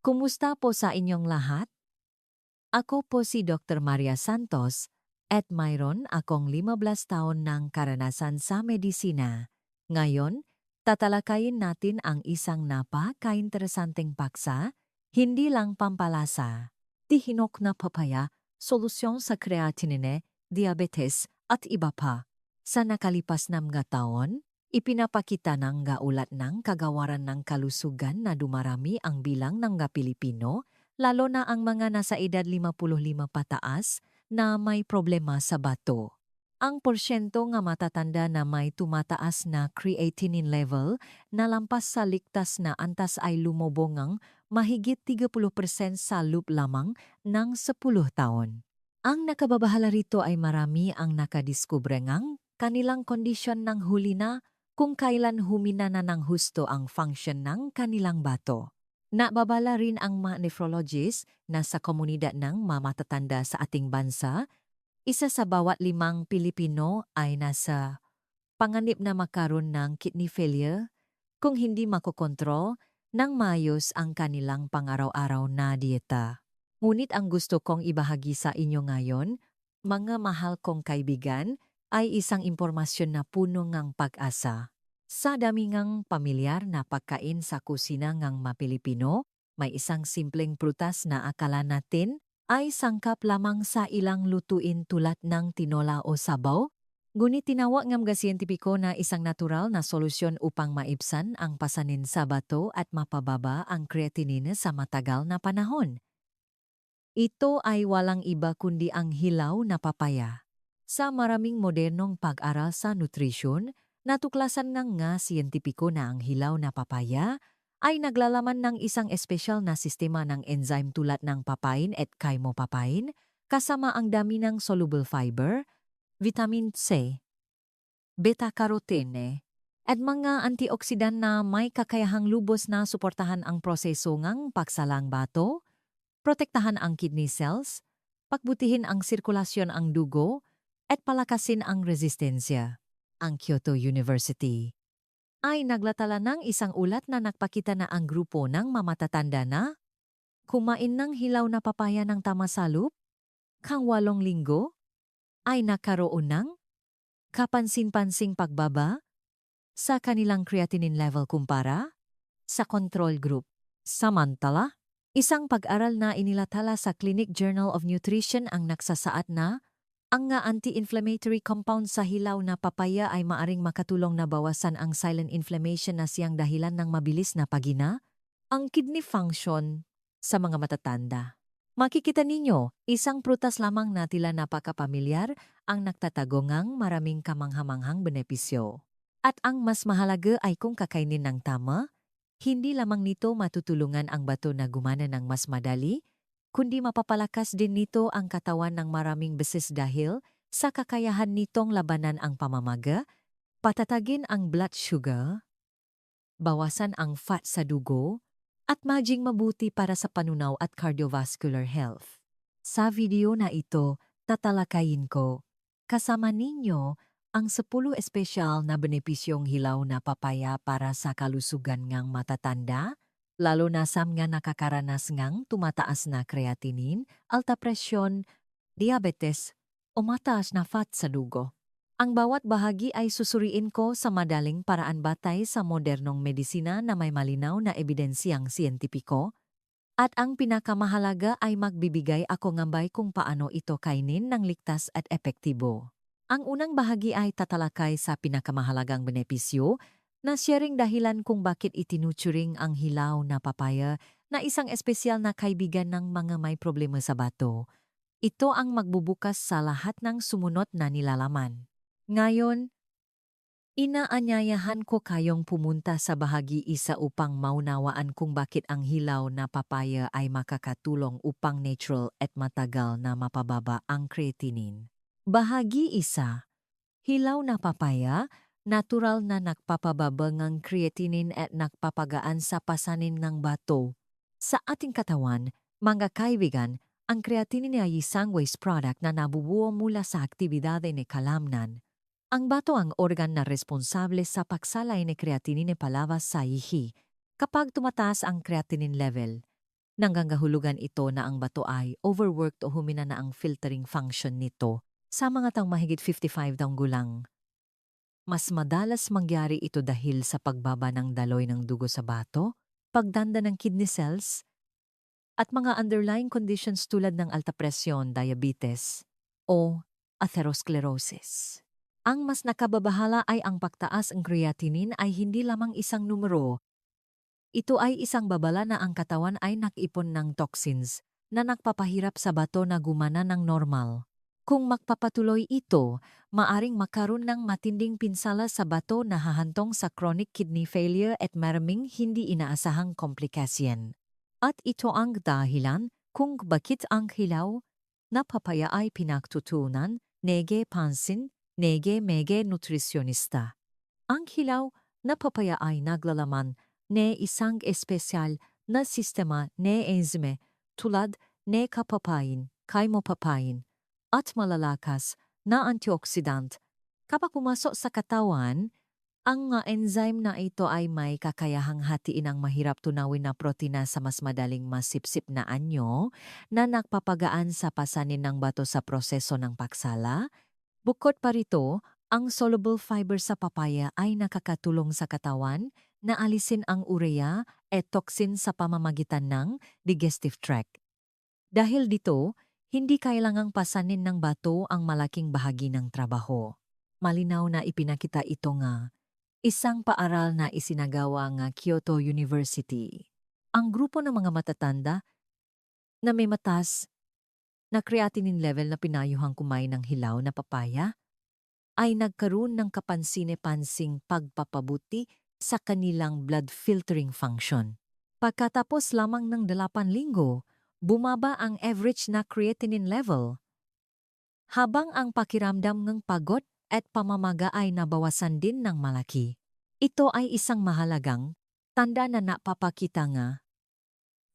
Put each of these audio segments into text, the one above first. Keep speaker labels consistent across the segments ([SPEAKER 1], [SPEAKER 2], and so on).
[SPEAKER 1] Kumusta po sa inyong lahat? Ako po si Dr. Maria Santos at mayroon akong 15 taon ng karanasan sa medisina. Ngayon, tatalakayin natin ang isang napaka-interesanteng paksa, hindi lang pampalasa. Tihinok na papaya, solusyon sa creatinine, diabetes at iba pa. Sa nakalipas na mga taon, ipinapakita ng gaulat ng kagawaran ng kalusugan na dumarami ang bilang ng mga Pilipino, lalo na ang mga nasa edad 55 pataas na may problema sa bato. Ang porsyento nga matatanda na may tumataas na creatinine level na lampas sa ligtas na antas ay lumobongang mahigit 30% sa loob lamang ng 10 taon. Ang nakababahala rito ay marami ang nakadiskubre ngang kanilang kondisyon ng huli na kung kailan humina na ng husto ang function ng kanilang bato. Nababala rin ang mga nephrologist na sa komunidad ng mamatatanda sa ating bansa, isa sa bawat 5 Pilipino ay nasa panganib na makaroon ng kidney failure kung hindi makokontrol ng maayos ang kanilang pang-araw-araw na dieta. Ngunit ang gusto kong ibahagi sa inyo ngayon, mga mahal kong kaibigan, ay isang impormasyon na puno ng pag-asa. Sa dami ngang pamilyar na pagkain sa kusina ngang mapilipino, may isang simpleng prutas na akala natin ay sangkap lamang sa ilang lutuin tulad ng tinola o sabaw. Ngunit tinawag ng mga siyentipiko na isang natural na solusyon upang maibsan ang pasanin sa bato at mapababa ang creatinine sa matagal na panahon. Ito ay walang iba kundi ang hilaw na papaya. Sa maraming modernong pag-aral sa nutrisyon, natuklasan nga siyentipiko na ang hilaw na papaya ay naglalaman ng isang espesyal na sistema ng enzyme tulad ng papain at chymopapain, kasama ang dami ng soluble fiber, vitamin C, beta-carotene, at mga antioxidant na may kakayahang lubos na suportahan ang proseso ng pagsalang bato, protektahan ang kidney cells, pagbutihin ang sirkulasyon ang dugo, at palakasin ang resistensya. Ang Kyoto University ay naglatala ng isang ulat na nagpakita na ang grupo ng mamatatanda na kumain ng hilaw na papaya ng tama sa loop, kang 8 linggo, ay nakaroon ng kapansin-pansing pagbaba sa kanilang creatinine level kumpara sa control group. Samantala, isang pag-aral na inilathala sa Clinic Journal of Nutrition ang nagsasaad na ang anti-inflammatory compound sa hilaw na papaya ay maaring makatulong na bawasan ang silent inflammation na siyang dahilan ng mabilis na pagina, ang kidney function sa mga matatanda. Makikita ninyo, isang prutas lamang na tila napakapamilyar ang nagtatago ngang maraming kamanghamanghang benepisyo. At ang mas mahalaga ay kung kakainin ng tama, hindi lamang nito matutulungan ang bato na gumana ng mas madali, kundi mapapalakas din nito ang katawan ng maraming beses dahil sa kakayahan nitong labanan ang pamamaga, patatagin ang blood sugar, bawasan ang fat sa dugo, at maging mabuti para sa panunaw at cardiovascular health. Sa video na ito, tatalakayin ko, kasama ninyo, ang 10 espesyal na benepisyong hilaw na papaya para sa kalusugan ngang matatanda, lalo na sa mga nakakaranas ngang tumataas na creatinine, alta presyon, diabetes, o mataas na fat sa dugo. Ang bawat bahagi ay susuriin ko sa madaling paraan batay sa modernong medisina na may malinaw na ebidensyang siyentipiko, at ang pinakamahalaga ay magbibigay ako ngambay kung paano ito kainin ng ligtas at epektibo. Ang unang bahagi ay tatalakay sa pinakamahalagang benepisyo na siya ring dahilan kung bakit itinuturing ang hilaw na papaya na isang espesyal na kaibigan ng mga may problema sa bato. Ito ang magbubukas sa lahat ng sumunod na nilalaman. Ngayon, inaanyayahan ko kayong pumunta sa bahagi 1 upang maunawaan kung bakit ang hilaw na papaya ay makakatulong upang natural at matagal na mapababa ang creatinine. Bahagi 1. Hilaw na papaya, natural na nagpapababa ng creatinine at nagpapagaan sa pasanin ng bato. Sa ating katawan, mga kaibigan, ang creatinine ay isang waste product na nabubuo mula sa aktibidad ni kalamnan. Ang bato ang organ na responsable sa pagsalay ni creatinine palabas sa ihi. Kapag tumataas ang creatinine level, Nanggangahulugan ito na ang bato ay overworked o humina na ang filtering function nito sa mga taong mahigit 55 taong gulang. Mas madalas mangyari ito dahil sa pagbaba ng daloy ng dugo sa bato, pagdanda ng kidney cells, at mga underlying conditions tulad ng alta presyon, diabetes, o atherosclerosis. Ang mas nakababahala ay ang pagtaas ng creatinine ay hindi lamang isang numero. Ito ay isang babala na ang katawan ay nakipon ng toxins na nagpapahirap sa bato na gumana ng normal. Kung magpapatuloy ito, maaring makaroon ng matinding pinsala sa bato na hahantong sa chronic kidney failure at maraming hindi inaasahang komplikasyon. At ito ang dahilan kung bakit ang hilaw na papaya ay pinagtutunan, nege pansin, nege mege nutrisyonista. Ang hilaw na papaya ay naglalaman ne isang espesyal na sistema ne enzyme tulad ne kapapain, kaimopapain, at malalakas na antioxidant. Kapag pumasok sa katawan, ang mga enzyme na ito ay may kakayahang hatiin ang mahirap tunawin na protina sa mas madaling masipsip na anyo na nagpapagaan sa pasanin ng bato sa proseso ng pagsala. Bukod pa rito, ang soluble fiber sa papaya ay nakakatulong sa katawan na alisin ang urea at toxin sa pamamagitan ng digestive tract. Dahil dito, hindi kailangang pasanin ng bato ang malaking bahagi ng trabaho. Malinaw na ipinakita ito nga, isang paaral na isinagawa nga Kyoto University. Ang grupo ng mga matatanda na may mataas na creatinine level na pinayuhang kumain ng hilaw na papaya ay nagkaroon ng kapansine-pansing pagpapabuti sa kanilang blood filtering function. Pagkatapos lamang ng 8 linggo, bumaba ang average na creatinine level. Habang ang pakiramdam ng pagod at pamamaga ay nabawasan din ng malaki. Ito ay isang mahalagang tanda na napapakita nga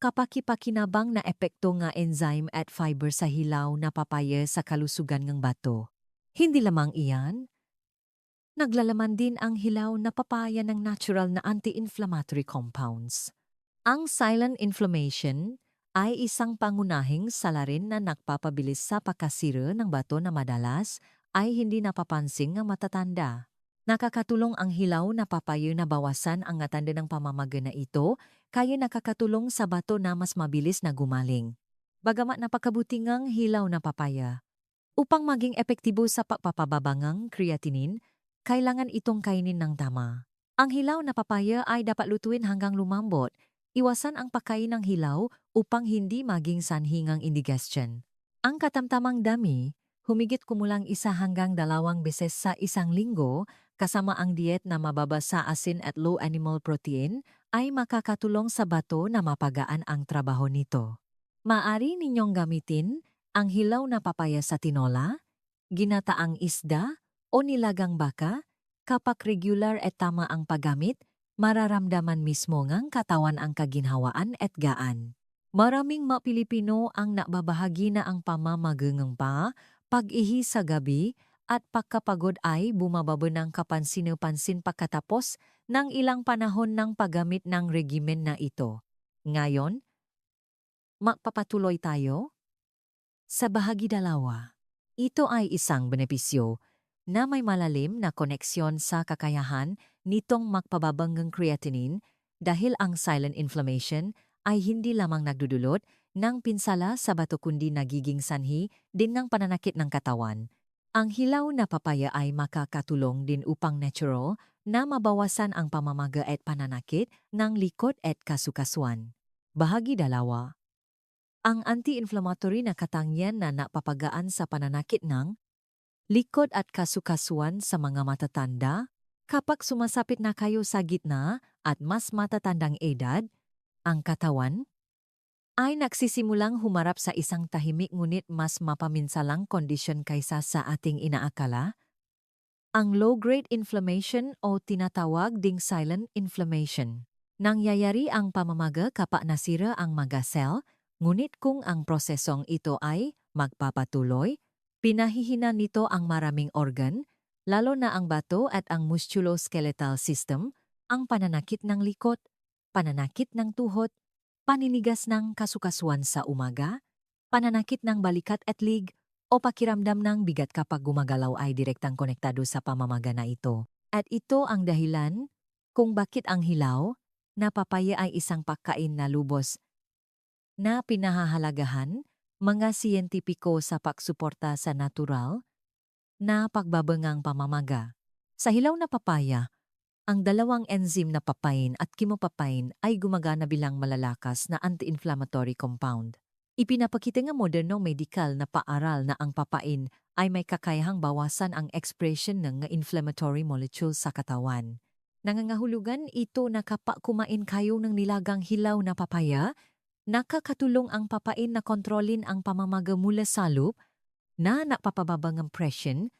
[SPEAKER 1] kapakipakinabang na epekto nga enzyme at fiber sa hilaw na papaya sa kalusugan ng bato. Hindi lamang iyan, naglalaman din ang hilaw na papaya ng natural na anti-inflammatory compounds. Ang silent inflammation ay isang pangunahing salarin na nagpapabilis sa pagkasira ng bato na madalas ay hindi napapansin ng matatanda. Nakakatulong ang hilaw na papaya na bawasan ang tanda ng pamamaga na ito, kaya nakakatulong sa bato na mas mabilis na gumaling. Bagamat napakabuti ngang hilaw na papaya, upang maging epektibo sa pagpapababangang creatinine, kailangan itong kainin ng tama. Ang hilaw na papaya ay dapat lutuin hanggang lumambot. Iwasan ang pagkain ng hilaw upang hindi maging sanhingang indigestion. Ang katamtamang dami, humigit kumulang 1 hanggang 2 beses sa isang linggo, kasama ang diet na mababa sa asin at low animal protein, ay makakatulong sa bato na mapagaan ang trabaho nito. Maaari ninyong gamitin ang hilaw na papaya sa tinola, ginataang isda, o nilagang baka. Kapag regular at tama ang paggamit, mararamdaman mismo ngang katawan ang kaginhawaan at gaan. Maraming mga Pilipino ang nababahagi na ang pamamagangang pa, pag-ihi sa gabi, at pagkapagod ay bumababa ng kapansin-pansin pagkatapos ng ilang panahon ng paggamit ng regimen na ito. Ngayon, magpapatuloy tayo sa bahagi 2. Ito ay isang benepisyo na may malalim na koneksyon sa kakayahan nitong magpababanggang creatinine dahil ang silent inflammation ay hindi lamang nagdudulot ng pinsala sa bato kundi nagiging sanhi din ng pananakit ng katawan. Ang hilaw na papaya ay makakatulong din upang natural na mabawasan ang pamamaga at pananakit ng likod at kasukasuan. Bahagi 2. Ang anti-inflammatory na katangian na napapagaan sa pananakit ng likod at kasukasuan sa mga matatanda. Kapag sumasapit na kayo sa gitna at mas matatandang edad, ang katawan ay nagsisimulang humarap sa isang tahimik ngunit mas mapaminsalang kondisyon kaysa sa ating inaakala. Ang low-grade inflammation o tinatawag ding silent inflammation. Nangyayari ang pamamaga kapag nasira ang mga cell, ngunit kung ang prosesong ito ay magpapatuloy, pinahihina nito ang maraming organ, lalo na ang bato at ang musculoskeletal system, ang pananakit ng likod, pananakit ng tuhod, paninigas ng kasukasuan sa umaga, pananakit ng balikat at lig, o pakiramdam ng bigat kapag gumagalaw ay direktang konektado sa pamamaga na ito. At ito ang dahilan kung bakit ang hilaw na papaya ay isang pagkain na lubos na pinahahalagahan mga siyentipiko sa pagsuporta sa natural na pagbabangang pamamaga. Sa hilaw na papaya, ang dalawang enzyme na papain at chemopapain ay gumagana bilang malalakas na anti-inflammatory compound. Ipinapakita ng modernong medikal na paaral na ang papain ay may kakayahang bawasan ang expression ng inflammatory molecules sa katawan. Nangangahulugan ito na kapag kumain kayo ng nilagang hilaw na papaya, nakakatulong ang papain na kontrolin ang pamamaga mula sa loob na napapababang ang presyon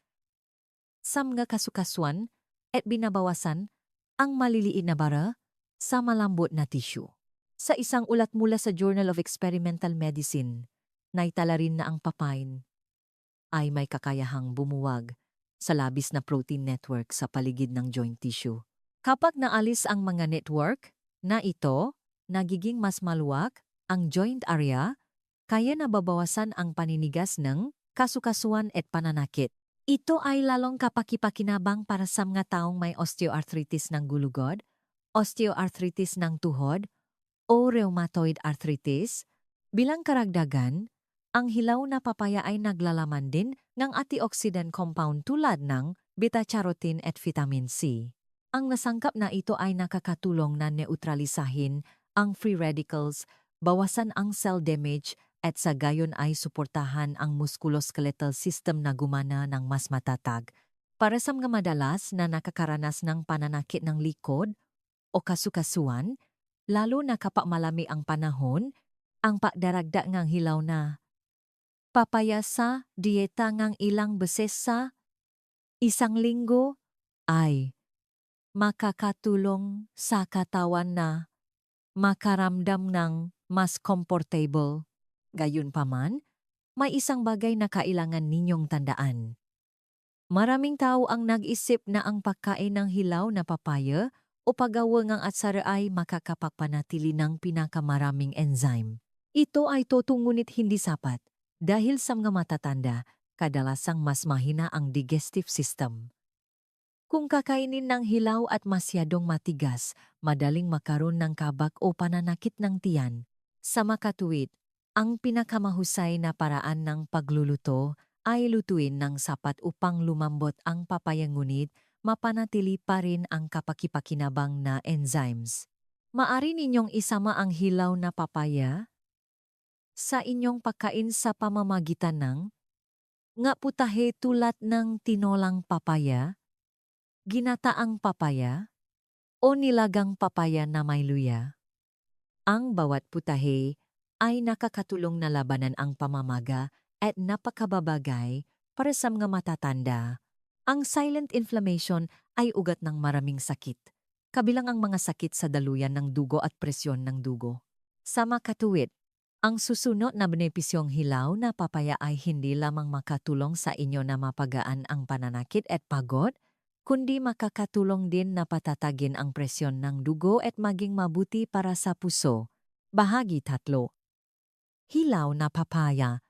[SPEAKER 1] sa mga kasukasuan at binabawasan ang maliliit na bara sa malambot na tissue. Sa isang ulat mula sa Journal of Experimental Medicine, naitala rin na ang papain ay may kakayahang bumuwag sa labis na protein network sa paligid ng joint tissue. Kapag naalis ang mga network na ito, nagiging mas maluwag ang joint area, kaya nababawasan ang paninigas ng kasukasuan at pananakit. Ito ay lalong kapakipakinabang para sa mga taong may osteoarthritis ng gulugod, osteoarthritis ng tuhod, o rheumatoid arthritis. Bilang karagdagan, ang hilaw na papaya ay naglalaman din ng antioxidant compound tulad ng beta-carotene at vitamin C. Ang nasangkap na ito ay nakakatulong na neutralisahin ang free radicals, bawasan ang cell damage, at sa gayon ay suportahan ang musculoskeletal system na gumana ng mas matatag. Para sa mga madalas na nakakaranas ng pananakit ng likod o kasukasuan, lalo na kapag malami ang panahon, ang pagdaragdag ng hilaw na papaya sa dieta ng ilang beses sa isang linggo ay makakatulong sa katawan na makaramdam ng mas comfortable. Gayunpaman, may isang bagay na kailangan ninyong tandaan. Maraming tao ang nag-isip na ang pagkain ng hilaw na papaya o paggawa ng atsara ay makakapagpanatili ng pinakamaraming enzyme. Ito ay totoo ngunit hindi sapat dahil sa mga matatanda, kadalasang mas mahina ang digestive system. Kung kakainin ng hilaw at masyadong matigas, madaling makaroon ng kabak o pananakit ng tiyan. Sa makatuwid, ang pinakamahusay na paraan ng pagluluto ay lutuin ng sapat upang lumambot ang papaya ngunit mapanatili pa rin ang kapakipakinabang na enzymes. Maari ninyong isama ang hilaw na papaya sa inyong pagkain sa pamamagitan ng nga putahe tulad ng tinolang papaya, ginataang papaya, o nilagang papaya na may luya. Ang bawat putahe ay nakakatulong na labanan ang pamamaga at napakababagay para sa mga matatanda. Ang silent inflammation ay ugat ng maraming sakit, kabilang ang mga sakit sa daluyan ng dugo at presyon ng dugo. Sa makatuwid, ang susunod na benepisyong hilaw na papaya ay hindi lamang makatulong sa inyo na mapagaan ang pananakit at pagod, kundi makakatulong din na patatagin ang presyon ng dugo at maging mabuti para sa puso. Bahagi 3. Hilaw na papaya.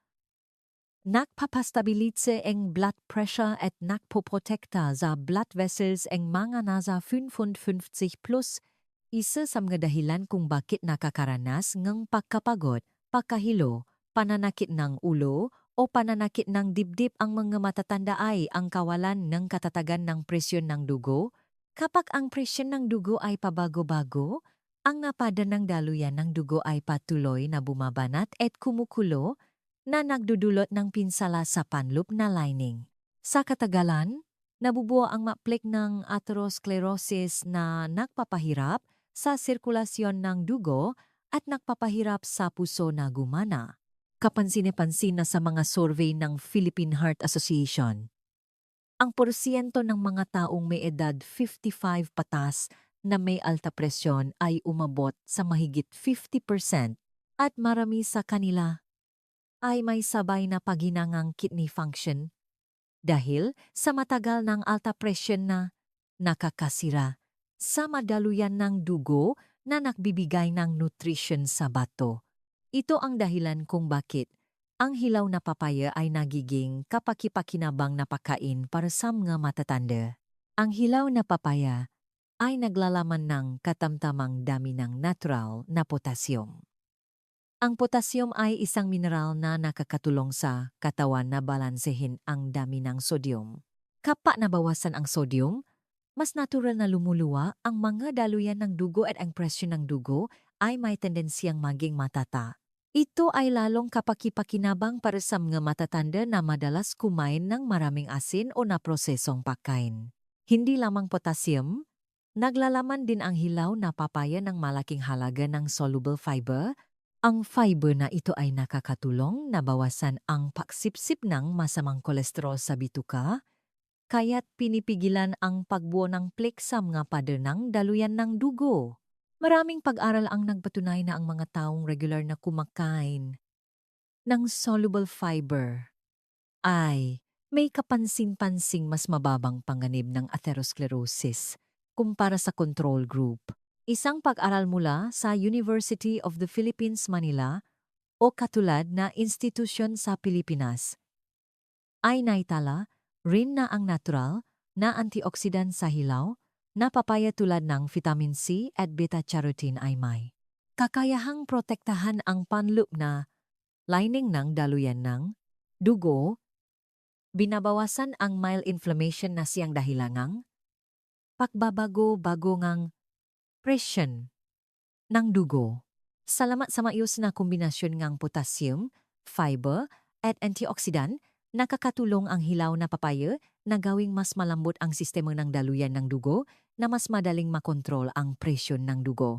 [SPEAKER 1] Nakpapastabilize ang blood pressure at nakpoprotekta sa blood vessels ang mga nasa 55 plus. Isa sa mga dahilan kung bakit nakakaranas ng pagkapagod, pagkahilo, pananakit ng ulo, o pananakit ng dibdib ang mga matatanda ay ang kawalan ng katatagan ng presyon ng dugo. Kapag ang presyon ng dugo ay pabago-bago, ang napada ng daluyan ng dugo ay patuloy na bumabanat at kumukulo na nagdudulot ng pinsala sa panloop na lining. Sa katagalan, nabubuo ang maplik ng atherosclerosis na nagpapahirap sa sirkulasyon ng dugo at nagpapahirap sa puso na gumana. Kapansin-pansin na sa mga survey ng Philippine Heart Association, ang porsyento ng mga taong may edad 55 patas na may alta presyon ay umabot sa mahigit 50% at marami sa kanila ay may sabay na paghinangang kidney function dahil sa matagal ng alta presyon na nakakasira sa madaluyan ng dugo na nagbibigay ng nutrition sa bato. Ito ang dahilan kung bakit ang hilaw na papaya ay nagiging kapaki-pakinabang na pagkain para sa mga matatanda. Ang hilaw na papaya ay naglalaman ng katamtamang dami ng natural na potassium. Ang potassium ay isang mineral na nakakatulong sa katawan na balansehin ang dami ng sodium. Kapag nabawasan ang sodium, mas natural na lumuluwa ang mga daluyan ng dugo at ang presyon ng dugo ay may tendensyang maging matata. Ito ay lalong kapaki-pakinabang para sa mga matatanda na madalas kumain ng maraming asin o naprosesong pagkain. Hindi lamang potassium, naglalaman din ang hilaw na papaya ng malaking halaga ng soluble fiber. Ang fiber na ito ay nakakatulong na bawasan ang pagsipsip ng masamang kolesterol sa bituka, kaya't pinipigilan ang pagbuo ng plaque sa mga pader ng daluyan ng dugo. Maraming pag-aral ang nagpatunay na ang mga taong regular na kumakain ng soluble fiber ay may kapansin-pansing mas mababang panganib ng atherosclerosis kumpara sa control group. Isang pag-aral mula sa University of the Philippines, Manila o katulad na institusyon sa Pilipinas ay naitala rin na ang natural na antioxidant sa hilaw na papaya tulad ng vitamin C at beta-carotene ay may kakayahang protektahan ang panloop na lining ng daluyan ng dugo, binabawasan ang mild inflammation na siyang dahilangang pagbabago-bago ng presyon ng dugo. Salamat sa maayos na kombinasyon ng potassium, fiber, at antioxidant, nakakatulong ang hilaw na papaya na gawing mas malambot ang sistema ng daluyan ng dugo na mas madaling makontrol ang presyon ng dugo.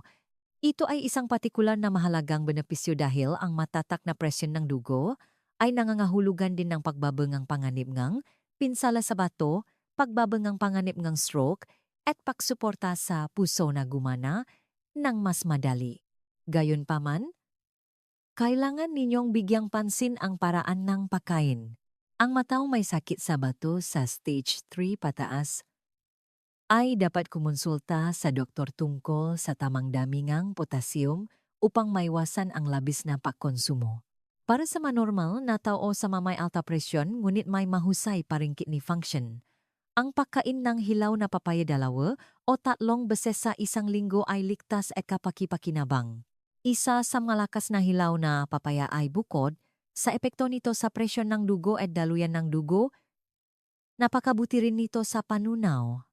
[SPEAKER 1] Ito ay isang partikular na mahalagang benepisyo dahil ang matatak na presyon ng dugo ay nangangahulugan din ng pagbabangang panganib ng pinsala sa bato, pagbabangang panganib ng stroke, at pagsuporta sa puso na gumana ng mas madali. Gayunpaman, kailangan ninyong bigyang pansin ang paraan ng pagkain. Ang mataong may sakit sa bato sa stage 3 pataas ay dapat kumonsulta sa doktor tungkol sa tamang dami ng potassium upang maiwasan ang labis na pagkonsumo. Para sa manormal na tao sa may alta presyon ngunit may mahusay pa ring kidney function, ang pagkain ng hilaw na papaya 2 o 3 beses sa isang linggo ay ligtas at kapaki-pakinabang. Isa sa malakas na hilaw na papaya ay bukod sa epekto nito sa presyon ng dugo at daluyan ng dugo, napakabuti rin nito sa panunaw.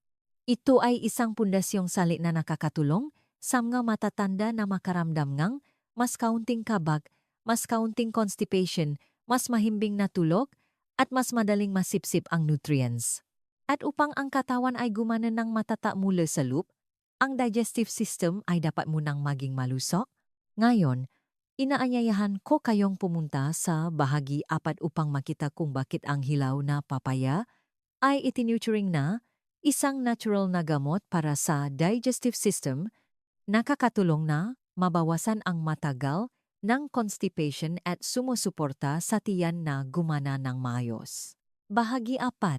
[SPEAKER 1] Ito ay isang pundasyong sali na nakakatulong sa mga matatanda na makaramdam ng mas kaunting kabag, mas kaunting constipation, mas mahimbing na tulog, at mas madaling masipsip ang nutrients. At upang ang katawan ay gumana ng matata mula sa loop, ang digestive system ay dapat munang maging malusok. Ngayon, inaanyayahan ko kayong pumunta sa bahagi 4 upang makita kung bakit ang hilaw na papaya ay itinuturing na isang natural na gamot para sa digestive system, nakakatulong na mabawasan ang matagal ng constipation at sumusuporta sa tiyan na gumana ng maayos. Bahagi 4.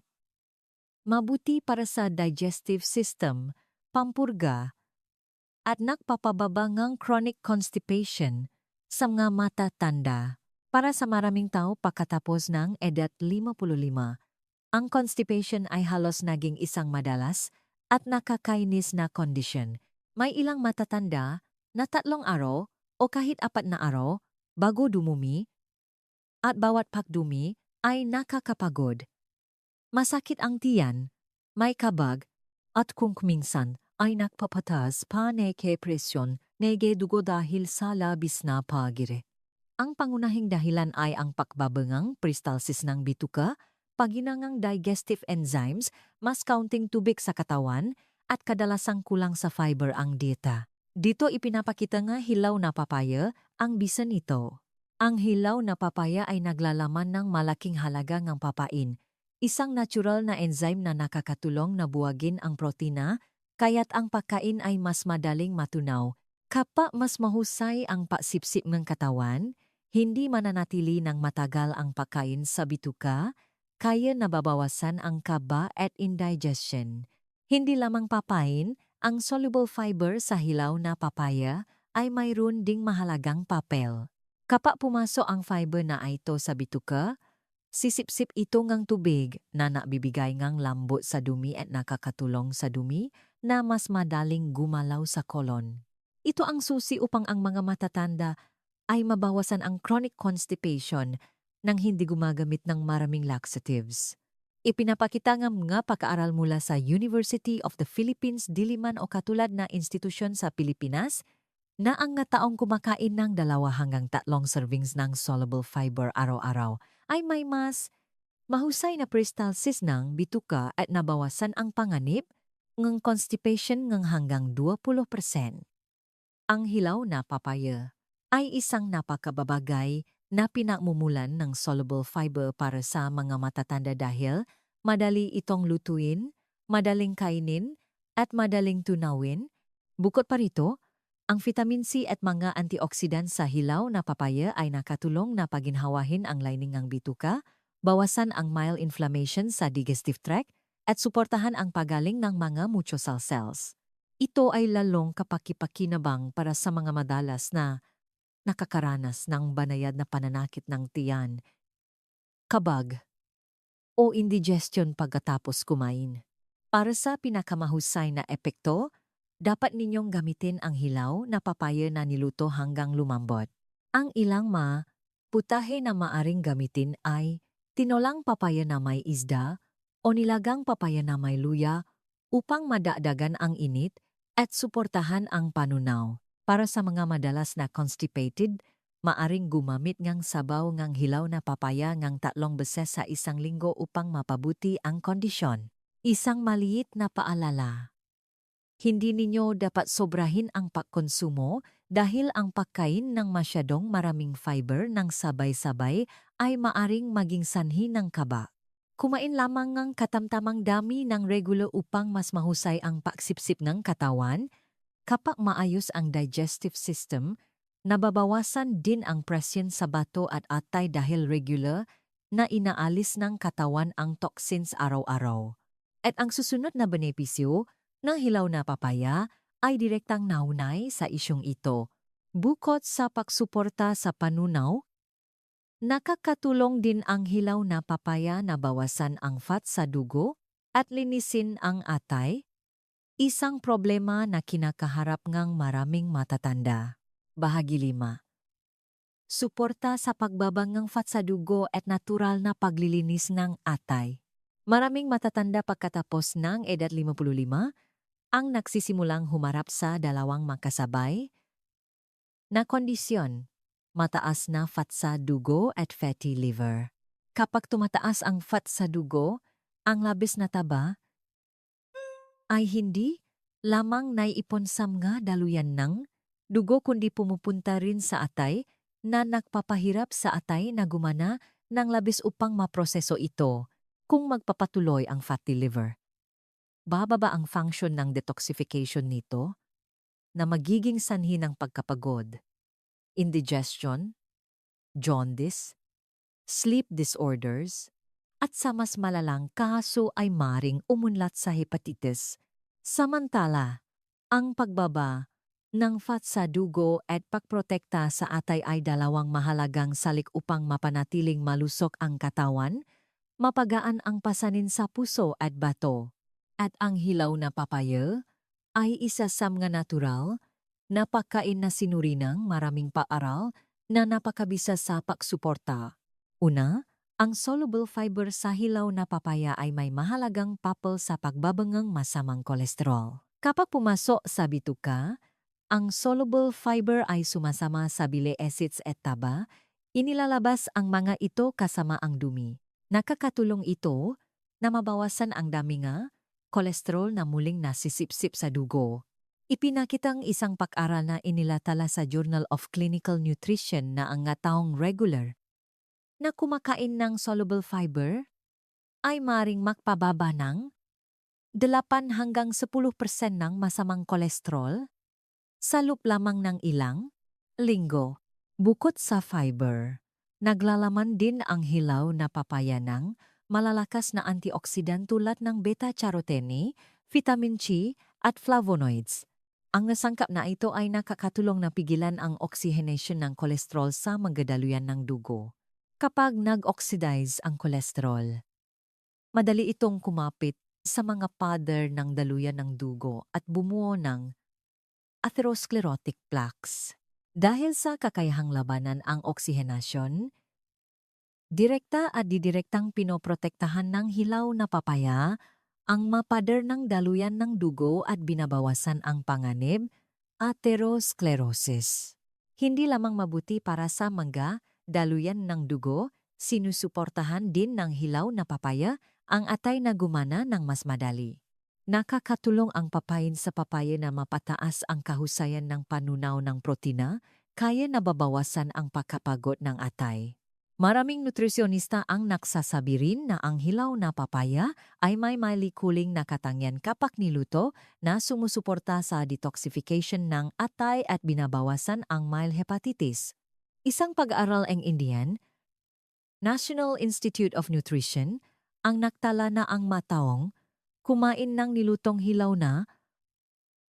[SPEAKER 1] Mabuti para sa digestive system, pampurga, at nagpapababa ng chronic constipation sa mga matatanda. Para sa maraming tao pagkatapos ng edad 55, ang constipation ay halos naging isang madalas at nakakainis na kondisyon. May ilang matatanda na 3 araw o kahit 4 na araw bago dumumi at bawat pagdumi ay nakakapagod. Masakit ang tiyan, may kabag, at kung minsan ay nagpapatas pa neke presyon nege dugo dahil sa labis na pagire. Ang pangunahing dahilan ay ang pagbabangang peristalsis ng bituka, paginangang digestive enzymes, mas kaunting tubig sa katawan, at kadalasang kulang sa fiber ang dieta. Dito ipinapakita nga hilaw na papaya ang bisa nito. Ang hilaw na papaya ay naglalaman ng malaking halaga ng papain, isang natural na enzyme na nakakatulong na buwagin ang protina, kaya't ang pagkain ay mas madaling matunaw. Kapag mas mahusay ang pagsipsip ng katawan, hindi mananatili ng matagal ang pagkain sa bituka, kaya nababawasan ang kaba at indigestion. Hindi lamang papain, Ang soluble fiber sa hilaw na papaya ay mayroon ding mahalagang papel. Kapag pumasok ang fiber na ito sa bituka, sisipsip ito ngang tubig na nabibigay ngang lambot sa dumi at nakakatulong sa dumi na mas madaling gumalaw sa kolon. Ito ang susi upang ang mga matatanda ay mabawasan ang chronic constipation nang hindi gumagamit ng maraming laxatives. Ipinapakita ng mga pag-aaral mula sa University of the Philippines Diliman o katulad na institusyon sa Pilipinas na ang nga taong kumakain ng 2 hanggang 3 servings ng soluble fiber araw-araw ay may mas mahusay na peristalsis ng bituka at nabawasan ang panganib ng constipation ng hanggang 20%. Ang hilaw na papaya ay isang napakababagay na pinagmumulan ng soluble fiber para sa mga matatanda dahil madali itong lutuin, madaling kainin, at madaling tunawin. Bukod pa rito, ang vitamin C at mga antioxidant sa hilaw na papaya ay nakatulong na paginhawahin ang lining ng bituka, bawasan ang mild inflammation sa digestive tract, at suportahan ang pagaling ng mga mucosal cells. Ito ay lalong kapakipakinabang para sa mga madalas na nakakaranas ng banayad na pananakit ng tiyan, kabag, o indigestion pagkatapos kumain. Para sa pinakamahusay na epekto, dapat ninyong gamitin ang hilaw na papaya na niluto hanggang lumambot. Ang ilang putahe na maaring gamitin ay tinolang papaya na may isda o nilagang papaya na may luya upang madagdagan ang init at suportahan ang panunaw. Para sa mga madalas na constipated, maaring gumamit ngang sabaw ngang hilaw na papaya ngang 3 beses sa isang linggo upang mapabuti ang kondisyon. Isang maliit na paalala. Hindi ninyo dapat sobrahin ang pagkonsumo dahil ang pagkain ng masyadong maraming fiber ng sabay-sabay ay maaring maging sanhi ng kaba. Kumain lamang ng katamtamang dami ng regular upang mas mahusay ang pagsipsip ng katawan. Kapag maayos ang digestive system, nababawasan din ang presyon sa bato at atay dahil regular na inaalis ng katawan ang toxins araw-araw. At ang susunod na benepisyo ng hilaw na papaya ay direktang naunay sa isyong ito. Bukod sa pagsuporta sa panunaw, nakakatulong din ang hilaw na papaya na bawasan ang fat sa dugo at linisin ang atay, isang problema na kinakaharap ngang maraming matatanda. Bahagi 5. Suporta sa pagbabang ng fat sa dugo at natural na paglilinis ng atay. Maraming matatanda pagkatapos ng edad 55 ang nagsisimulang humarap sa 2 magkasabay na kondisyon, mataas na fat sa dugo at fatty liver. Kapag tumataas ang fat sa dugo, ang labis na taba ay hindi lamang naiipon sa mga daluyan ng dugo kundi pumupunta rin sa atay na nagpapahirap sa atay na gumana ng labis upang maproseso ito kung magpapatuloy ang fatty liver. Bababa ang function ng detoxification nito na magiging sanhi ng pagkapagod, indigestion, jaundice, sleep disorders, at sa mas malalang kaso ay maring umunlad sa hepatitis. Samantala, ang pagbaba ng fat sa dugo at pagprotekta sa atay ay 2 mahalagang salik upang mapanatiling malusog ang katawan, mapagaan ang pasanin sa puso at bato. At ang hilaw na papaya ay isa sa mga natural na pagkain na sinuri ng maraming paaral na napakabisa sa pagsuporta. Una, ang soluble fiber sa hilaw na papaya ay may mahalagang papel sa pagbabangang masamang kolesterol. Kapag pumasok sa bituka, ang soluble fiber ay sumasama sa bile acids at taba, inilalabas ang mga ito kasama ang dumi. Nakakatulong ito na mabawasan ang dami nga kolesterol na muling nasisipsip sa dugo. Ipinakitang isang pag-aral na inilatala sa Journal of Clinical Nutrition na ang taong regular na kumakain ng soluble fiber ay maring magpababa ng 8 hanggang 10% ng masamang kolesterol sa loob lamang ng ilang linggo. Bukod sa fiber, naglalaman din ang hilaw na papaya ng malalakas na antioxidant tulad ng beta-carotene, vitamin C at flavonoids. Ang nasangkap na ito ay nakakatulong na pigilan ang oxygenation ng kolesterol sa magdadaluyan ng dugo. Kapag nag-oxidize ang kolesterol, madali itong kumapit sa mga pader ng daluyan ng dugo at bumuo ng atherosclerotic plaques. Dahil sa kakayahang labanan ang oksihenasyon, direkta at didirektang pinoprotektahan ng hilaw na papaya ang mapader ng daluyan ng dugo at binabawasan ang panganib, atherosclerosis. Hindi lamang mabuti para sa mga daluyan ng dugo, sinusuportahan din ng hilaw na papaya ang atay na gumana ng mas madali. Nakakatulong ang papain sa papaya na mapataas ang kahusayan ng panunaw ng protina, kaya nababawasan ang pagkapagod ng atay. Maraming nutrisyonista ang nagsasabi rin na ang hilaw na papaya ay may malikuling na katangian kapag niluto na sumusuporta sa detoxification ng atay at binabawasan ang mild hepatitis. Isang pag-aaral ang Indian, National Institute of Nutrition, ang nagtala na ang mataong kumain ng nilutong hilaw na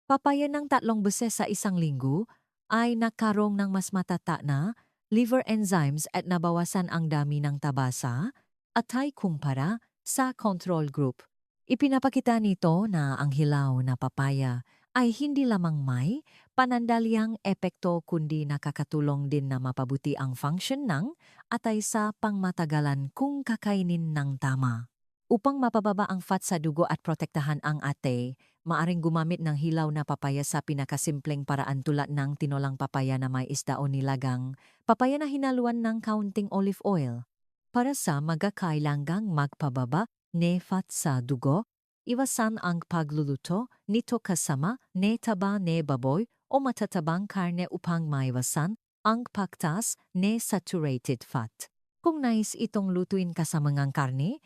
[SPEAKER 1] papaya ng 3 beses sa isang linggo ay nagkaroon ng mas matata na liver enzymes at nabawasan ang dami ng tabasa, atay kumpara sa control group. Ipinapakita nito na ang hilaw na papaya ay hindi lamang may panandalyang epekto kundi nakakatulong din na mapabuti ang function ng atay sa pangmatagalan kung kakainin ng tama. Upang mapababa ang fat sa dugo at protektahan ang atay, maaring gumamit ng hilaw na papaya sa pinakasimpleng paraan tulad ng tinolang papaya na may isda o nilagang papaya na hinaluan ng kaunting olive oil. Para sa magkakailangang magpababa ng fat sa dugo, iwasan ang pagluluto nito kasama ng taba ng baboy o matatabang karne upang maiwasan ang pagtaas ng saturated fat. Kung nais itong lutuin kasama ng karne,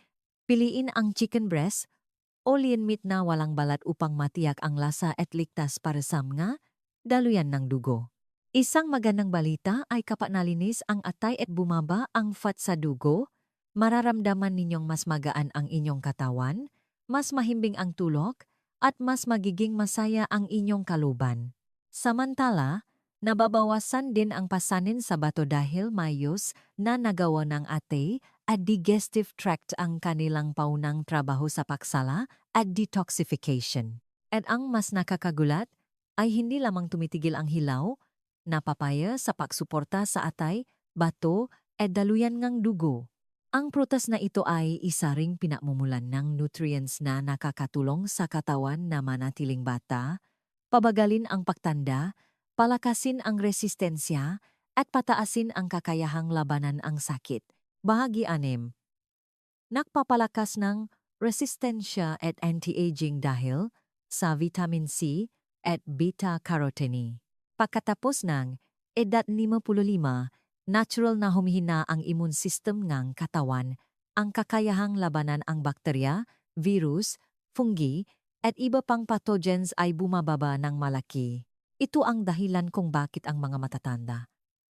[SPEAKER 1] piliin ang chicken breast o lean meat na walang balat upang matiyak ang lasa at ligtas para sa mga daluyan ng dugo. Isang magandang balita ay kapag nalinis ang atay at bumaba ang fat sa dugo, mararamdaman ninyong mas magaan ang inyong katawan, mas mahimbing ang tulog, at mas magiging masaya ang inyong kaluban. Samantala, nababawasan din ang pasanin sa bato dahil mayos na nagawa ng atay at digestive tract ang kanilang paunang trabaho sa pagsala at detoxification. At ang mas nakakagulat ay hindi lamang tumitigil ang hilaw na papaya sa pagsuporta sa atay, bato at daluyan ng dugo. Ang prutas na ito ay isa ring pinamumulan ng nutrients na nakakatulong sa katawan na manatiling bata, pabagalin ang pagtanda, palakasin ang resistensya at pataasin ang kakayahang labanan ang sakit. Bahagi 6. Nagpapalakas ng resistensya at anti-aging dahil sa vitamin C at beta-carotene. Pagkatapos ng edad 55, natural na humihina ang immune system ng katawan, ang kakayahang labanan ang bakterya, virus, fungi, at iba pang pathogens ay bumababa ng malaki. Ito ang dahilan kung bakit ang mga matatanda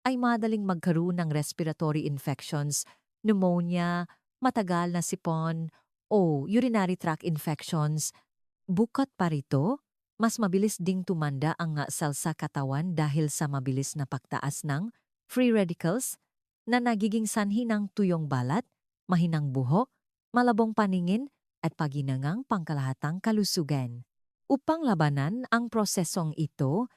[SPEAKER 1] ay madaling magkaroon ng respiratory infections, pneumonia, matagal na sipon, o urinary tract infections. Bukod pa rito, mas mabilis ding tumanda ang sel sa katawan dahil sa mabilis na pagtaas ng free radicals na nagiging sanhi ng tuyong balat, mahinang buhok, malabong paningin, at paginangang pangkalahatang kalusugan. Upang labanan ang prosesong ito,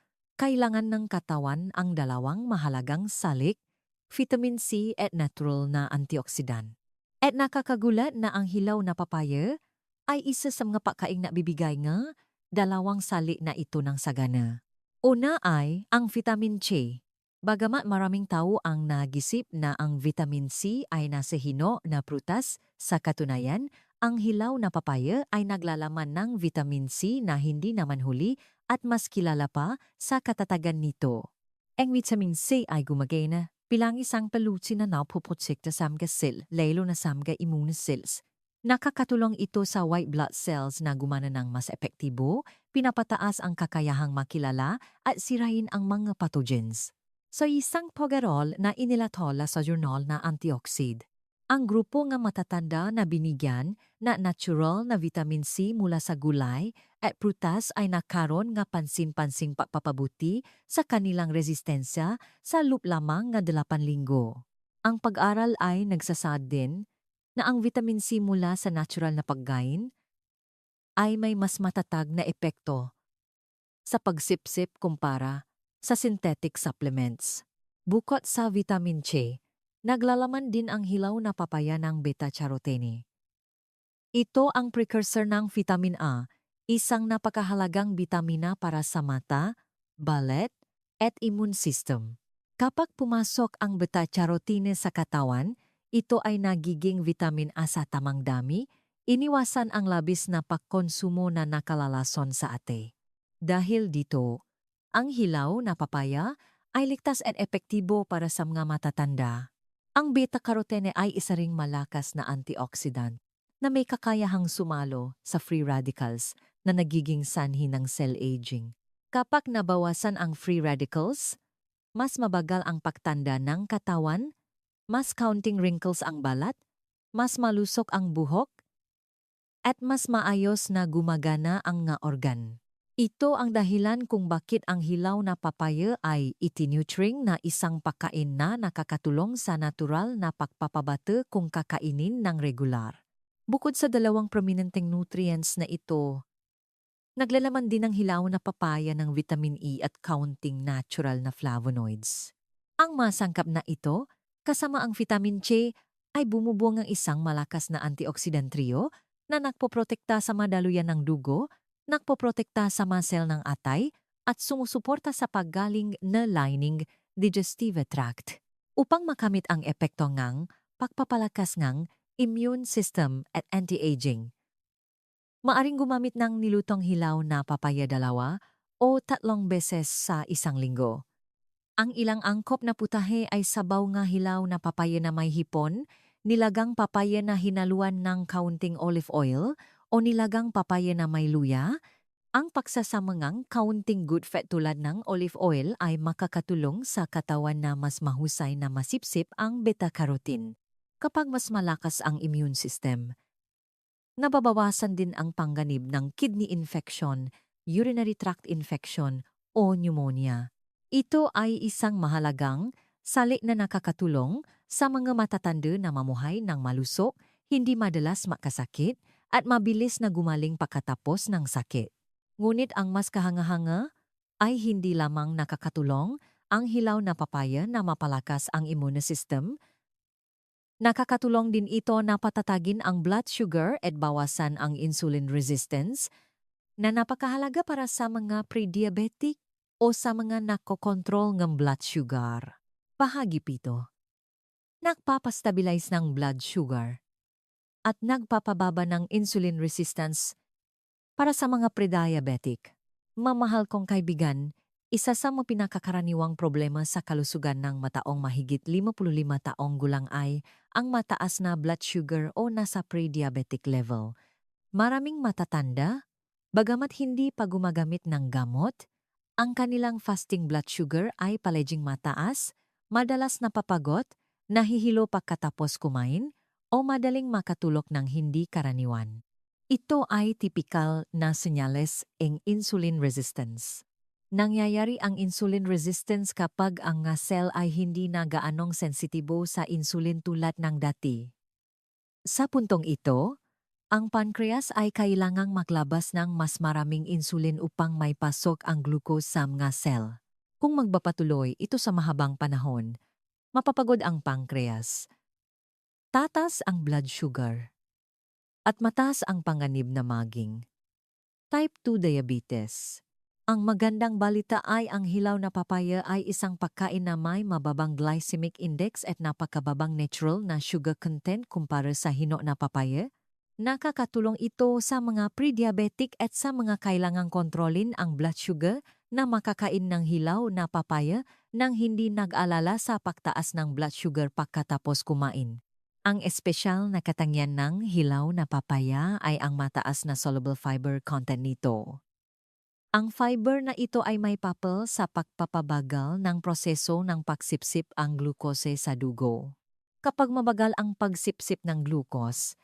[SPEAKER 1] kailangan ng katawan ang dalawang mahalagang salik, vitamin C at natural na antioxidant. At nakakagulat na ang hilaw na papaya ay isa sa mga pagkaing nabibigay nga dalawang salik na ito ng sagana. Una ay ang vitamin C. Bagamat maraming tao ang nagisip na ang vitamin C ay nasa hino na prutas, sa katunayan, ang hilaw na papaya ay naglalaman ng vitamin C na hindi naman huli at mas kilala pa sa katatagan nito. Ang vitamin C ay gumagana bilang isang paluti na napoprotekta sa mga sel, lalo na sa mga immune cells. Nakakatulong ito sa white blood cells na gumana ng mas epektibo, pinapataas ang kakayahang makilala at sirain ang mga pathogens. So isang pag-aaral na inilathala sa journal na Antioxid. Ang grupo nga matatanda na binigyan na natural na vitamin C mula sa gulay at prutas ay nakaron nga pansin-pansing pagpapabuti sa kanilang resistensya sa loop lamang nga 8 linggo. Ang pag-aral ay nagsasaad din na ang vitamin C mula sa natural na pagkain ay may mas matatag na epekto sa pagsipsip kumpara sa synthetic supplements. Bukod sa vitamin C, naglalaman din ang hilaw na papaya ng beta-carotene. Ito ang precursor ng vitamin A, isang napakahalagang bitamina para sa mata, balat, at immune system. Kapag pumasok ang beta-carotene sa katawan, ito ay nagiging vitamin A sa tamang dami, iniwasan ang labis na pagkonsumo na nakalalason sa ate. Dahil dito, ang hilaw na papaya ay ligtas at epektibo para sa mga matatanda. Ang beta-carotene ay isa ring malakas na antioxidant na may kakayahang sumalo sa free radicals na nagiging sanhi ng cell aging. Kapag nabawasan ang free radicals, mas mabagal ang pagtanda ng katawan, mas counting wrinkles ang balat, mas malusok ang buhok, at mas maayos na gumagana ang nga organ. Ito ang dahilan kung bakit ang hilaw na papaya ay itinutring na isang pagkain na nakakatulong sa natural na pagpapabata kung kakainin ng regular. Bukod sa dalawang prominenteng nutrients na ito, naglalaman din ang hilaw na papaya ng vitamin E at counting natural na flavonoids. Ang masangkap na ito, kasama ang vitamin C, ay bumubuong ang isang malakas na antioxidant trio na nagpoprotekta sa madaluyan ng dugo, nagpoprotekta sa mga sel ng atay, at sumusuporta sa paggaling na lining digestive tract. Upang makamit ang epekto ngang pagpapalakas ngang immune system at anti-aging, maaring gumamit ng nilutong hilaw na papaya 2 o 3 beses sa isang linggo. Ang ilang angkop na putahe ay sabaw nga hilaw na papaya na may hipon, nilagang papaya na hinaluan ng kaunting olive oil, o nilagang papaya na may luya. Ang pagsasamangang kaunting good fat tulad ng olive oil ay makakatulong sa katawan na mas mahusay na masipsip ang beta-carotene. Kapag mas malakas ang immune system, nababawasan din ang pangganib ng kidney infection, urinary tract infection, o pneumonia. Ito ay isang mahalagang salik na nakakatulong sa mga matatanda na mamuhay ng malusog, hindi madalas makasakit, at mabilis na gumaling pagkatapos ng sakit. Ngunit ang mas kahanga-hanga ay hindi lamang nakakatulong ang hilaw na papaya na mapalakas ang immune system. Nakakatulong din ito na patatagin ang blood sugar at bawasan ang insulin resistance na napakahalaga para sa mga pre-diabetic o sa mga nakokontrol ng blood sugar. Bahagi 7. Nagpapastabilize ng blood sugar at nagpapababa ng insulin resistance para sa mga pre-diabetic. Mamahal kong kaibigan, isa sa mga pinakakaraniwang problema sa kalusugan ng mataong mahigit 55 taong gulang ay ang mataas na blood sugar o nasa pre-diabetic level. Maraming matatanda, bagamat hindi pa gumagamit ng gamot, ang kanilang fasting blood sugar ay palaging mataas, madalas napapagot, nahihilo pagkatapos kumain, o madaling makatulog ng hindi karaniwan. Ito ay tipikal na senyales ng insulin resistance. Nangyayari ang insulin resistance kapag ang nga cell ay hindi na gaanong sensitibo sa insulin tulad ng dati. Sa puntong ito, ang pancreas ay kailangang maglabas ng mas maraming insulin upang may pasok ang glucose sa mga cell. Kung magpapatuloy ito sa mahabang panahon, mapapagod ang pancreas, tatas ang blood sugar, at mataas ang panganib na maging type 2 diabetes. Ang magandang balita ay ang hilaw na papaya ay isang pagkain na may mababang glycemic index at napakababang natural na sugar content kumpara sa hino na papaya. Nakakatulong ito sa mga pre-diabetic at sa mga kailangang kontrolin ang blood sugar na makakain ng hilaw na papaya nang hindi nag-alala sa pagtaas ng blood sugar pagkatapos kumain. Ang espesyal na katangian ng hilaw na papaya ay ang mataas na soluble fiber content nito. Ang fiber na ito ay may papel sa pagpapabagal ng proseso ng pagsipsip ang glukose sa dugo. Kapag mabagal ang pagsipsip ng glucose,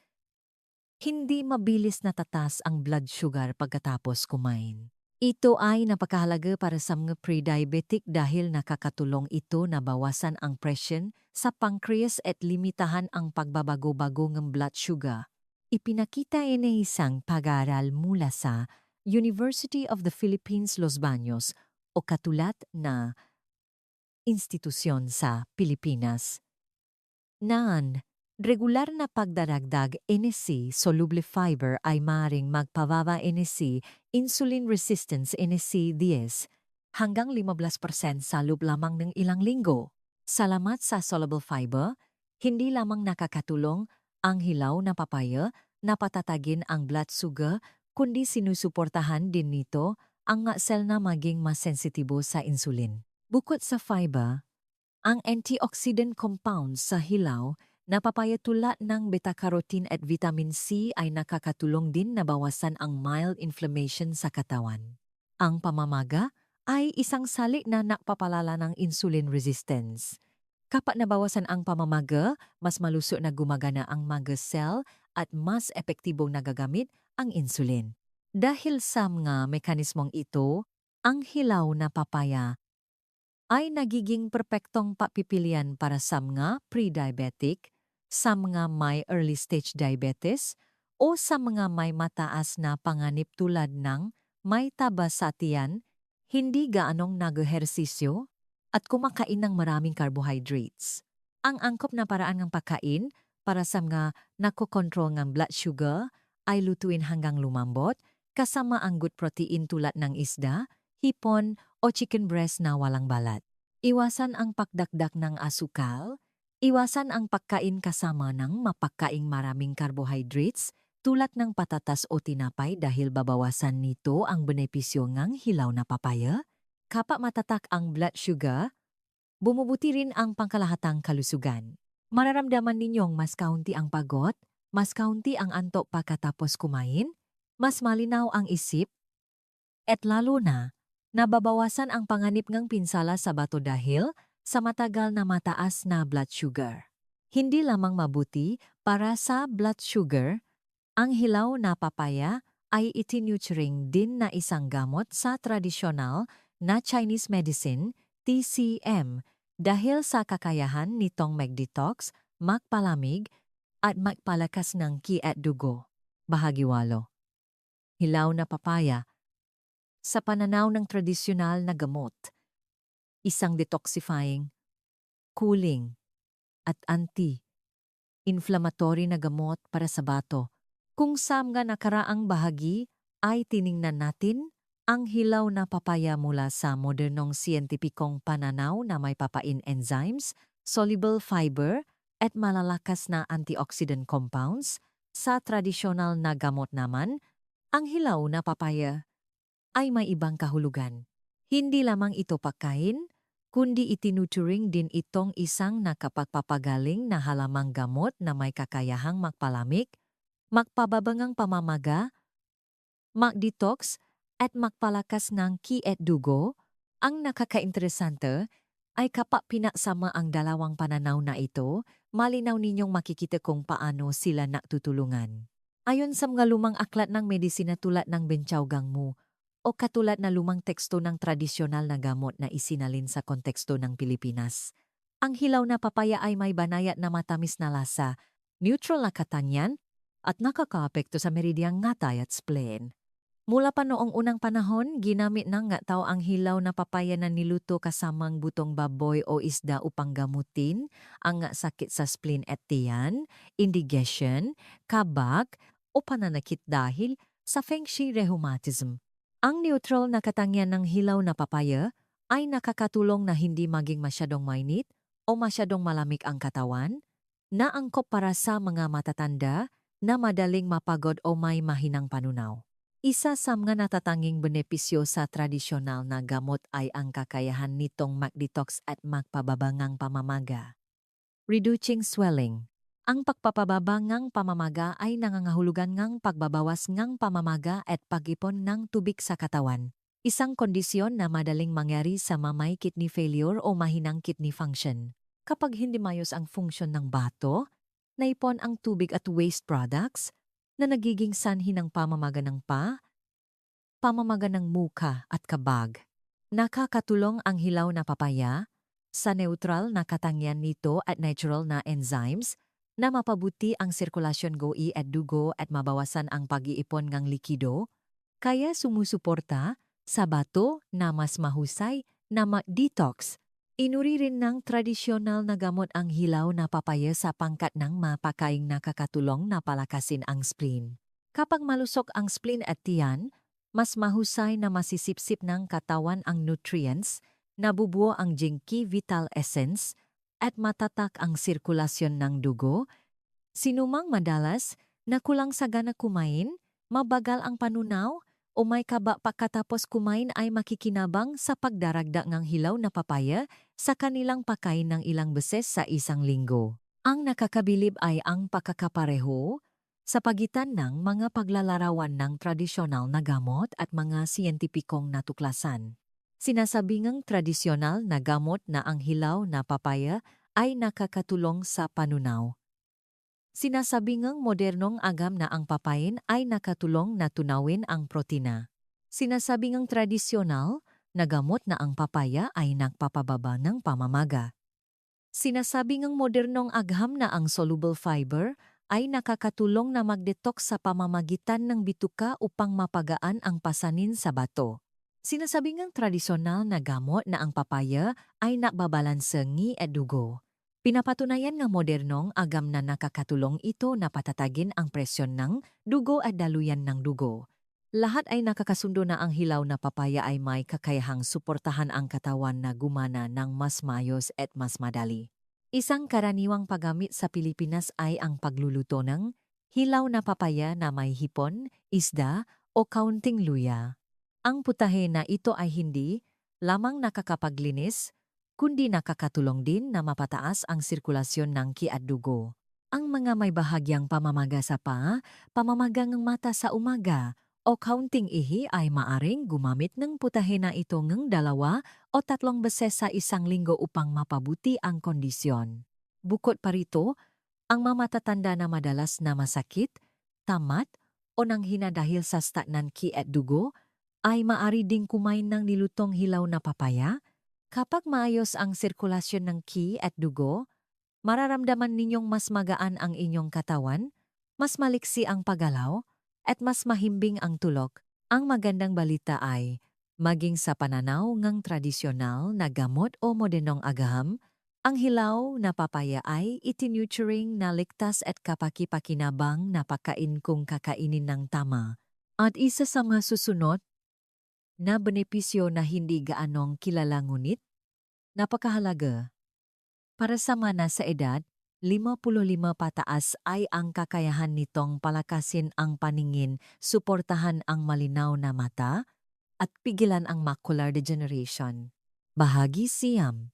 [SPEAKER 1] hindi mabilis natatas ang blood sugar pagkatapos kumain. Ito ay napakahalaga para sa mga pre-diabetic dahil nakakatulong ito na bawasan ang presyon sa pancreas at limitahan ang pagbabago-bago ng blood sugar. Ipinakita ini isang pag-aaral mula sa University of the Philippines Los Baños o katulat na institusyon sa Pilipinas. Naan, regular na pagdaragdag NSC soluble fiber ay maaaring magpababa NSC insulin resistance NSC-DS hanggang 15% sa loob lamang ng ilang linggo. Salamat sa soluble fiber, hindi lamang nakakatulong ang hilaw na papaya na patatagin ang blood sugar, kundi sinusuportahan din nito ang mga sel na maging mas sensitibo sa insulin. Bukod sa fiber, ang antioxidant compounds sa hilaw na papaya tulad ng beta-carotene at vitamin C ay nakakatulong din na bawasan ang mild inflammation sa katawan. Ang pamamaga ay isang salik na nakpapalala ng insulin resistance. Kapag nabawasan ang pamamaga, mas malusog na gumagana ang mga cell at mas epektibong nagagamit ang insulin. Dahil sa mga mekanismong ito, ang hilaw na papaya ay nagiging perpektong papipilian para sa mga pre-diabetic, sa mga may early-stage diabetes, o sa mga may mataas na panganib tulad ng may taba sa tiyan, hindi gaanong nag-ehersisyo, at kumakain ng maraming carbohydrates. Ang angkop na paraan ng pagkain para sa mga nakokontrol ng blood sugar ay lutuin hanggang lumambot, kasama ang good protein tulad ng isda, hipon o chicken breast na walang balat. Iwasan ang pagdagdag ng asukal, iwasan ang pagkain kasama ng mapagkaing maraming carbohydrates tulad ng patatas o tinapay dahil babawasan nito ang benepisyo ng hilaw na papaya. Kapag matatak ang blood sugar, bumubuti rin ang pangkalahatang kalusugan. Mararamdaman ninyong mas kaunti ang pagod, mas kaunti ang antok pagkatapos kumain, mas malinaw ang isip, at lalo na, nababawasan ang panganib ng pinsala sa bato dahil sa matagal na mataas na blood sugar. Hindi lamang mabuti para sa blood sugar, ang hilaw na papaya ay itinuturing din na isang gamot sa tradisyonal na Chinese medicine, TCM, dahil sa kakayahan nitong mag-detox, magpalamig, at magpalakas ng ki at dugo. Bahagi 8. Hilaw na papaya. Sa pananaw ng tradisyonal na gamot, isang detoxifying, cooling, at anti-inflammatory na gamot para sa bato. Kung sa mga nakaraang bahagi ay tiningnan natin ang hilaw na papaya mula sa modernong siyentipikong pananaw na may papain enzymes, soluble fiber, at malalakas na antioxidant compounds, sa tradisyonal na gamot naman, ang hilaw na papaya ay may ibang kahulugan. Hindi lamang ito pagkain, kundi itinuturing din itong isang nakapagpapagaling na halamang gamot na may kakayahang magpalamig, magpababangang pamamaga, mag-detox, at magpalakas ng ki at dugo. Ang nakakainteresante ay kapag pinaksama ang dalawang pananaw na ito, malinaw ninyong makikita kung paano sila natutulungan. Ayon sa mga lumang aklat ng medisina tulad ng Benchaugang Mu, o katulad na lumang teksto ng tradisyonal na gamot na isinalin sa konteksto ng Pilipinas, ang hilaw na papaya ay may banayat na matamis na lasa, neutral na katanyan, at nakakaapekto sa meridiang ngatay at spleen. Mula pa noong unang panahon, ginamit ng nga tao ang hilaw na papaya na niluto kasamang butong baboy o isda upang gamutin ang nga sakit sa spleen at tiyan, indigestion, kabag, o pananakit dahil sa feng shui rheumatism. Ang neutral na katangian ng hilaw na papaya ay nakakatulong na hindi maging masyadong mainit o masyadong malamig ang katawan, na angkop para sa mga matatanda na madaling mapagod o may mahinang panunaw. Isa sa mga natatanging benepisyo sa tradisyonal na gamot ay ang kakayahan nitong mag-detox at magpababangang pamamaga. Reducing swelling. Ang pagpapababa ngang pamamaga ay nangangahulugan ngang pagbabawas ngang pamamaga at pag-ipon ng tubig sa katawan. Isang kondisyon na madaling mangyari sa may kidney failure o mahinang kidney function. Kapag hindi mayos ang funksyon ng bato, naipon ang tubig at waste products na nagiging sanhi ng pamamaga ng muka at kabag. Nakakatulong ang hilaw na papaya sa neutral na katangian nito at natural na enzymes na mapabuti ang sirkulasyon goi at dugo at mabawasan ang pag-iipon ng likido, kaya sumusuporta sa bato na mas mahusay na detox. Inuri rin ng tradisyonal na gamot ang hilaw na papaya sa pangkat ng mapakaing nakakatulong na palakasin ang spleen. Kapag malusok ang spleen at tiyan, mas mahusay na masisipsip ng katawan ang nutrients, nabubuo ang Jinki Vital Essence, at matatak ang sirkulasyon ng dugo. Sinumang madalas na kulang sa gana kumain, mabagal ang panunaw, o may kaba pagkatapos kumain ay makikinabang sa pagdaragdag ng hilaw na papaya sa kanilang pagkain ng ilang beses sa isang linggo. Ang nakakabilib ay ang pagkakapareho sa pagitan ng mga paglalarawan ng tradisyonal na gamot at mga siyentipikong natuklasan. Sinasabingang tradisyonal na gamot na ang hilaw na papaya ay nakakatulong sa panunaw. Sinasabingang modernong agam na ang papain ay nakatulong na tunawin ang protina. Sinasabingang tradisyonal na gamot na ang papaya ay nagpapababa ng pamamaga. Sinasabingang modernong agham na ang soluble fiber ay nakakatulong na mag-detox sa pamamagitan ng bituka upang mapagaan ang pasanin sa bato. Sinasabingang tradisyonal na gamot na ang papaya ay nakbabalanse ngi at dugo. Pinapatunayan ng modernong agam na nakakatulong ito na patatagin ang presyon ng dugo at daluyan ng dugo. Lahat ay nakakasundo na ang hilaw na papaya ay may kakayahang suportahan ang katawan na gumana ng mas maayos at mas madali. Isang karaniwang paggamit sa Pilipinas ay ang pagluluto ng hilaw na papaya na may hipon, isda o kaunting luya. Ang putahe na ito ay hindi lamang nakakapaglinis, kundi nakakatulong din na mapataas ang sirkulasyon ng ki at dugo. Ang mga may bahagyang pamamaga sa paa, pamamaga ng mata sa umaga, o kaunting ihi ay maaring gumamit ng putahe na ito ng 2 o 3 beses sa isang linggo upang mapabuti ang kondisyon. Bukod pa rito, ang mamatatanda na madalas na masakit, tamad, o nanghina dahil sa stagnan ki at dugo, ay maari ding kumain ng nilutong hilaw na papaya. Kapag maayos ang sirkulasyon ng ki at dugo, mararamdaman ninyong mas magaan ang inyong katawan, mas maliksi ang paggalaw, at mas mahimbing ang tulog. Ang magandang balita ay, maging sa pananaw ng tradisyonal na gamot o modernong agaham, ang hilaw na papaya ay itinuturing na ligtas at kapaki-pakinabang na pagkain kung kakainin ng tama. At isa sa mga susunod na benepisyo na hindi gaanong kilala ngunit napakahalaga. Para sa mga nasa edad, 55 pataas ay ang kakayahan nitong palakasin ang paningin, suportahan ang malinaw na mata, at pigilan ang macular degeneration. Bahagi siyam.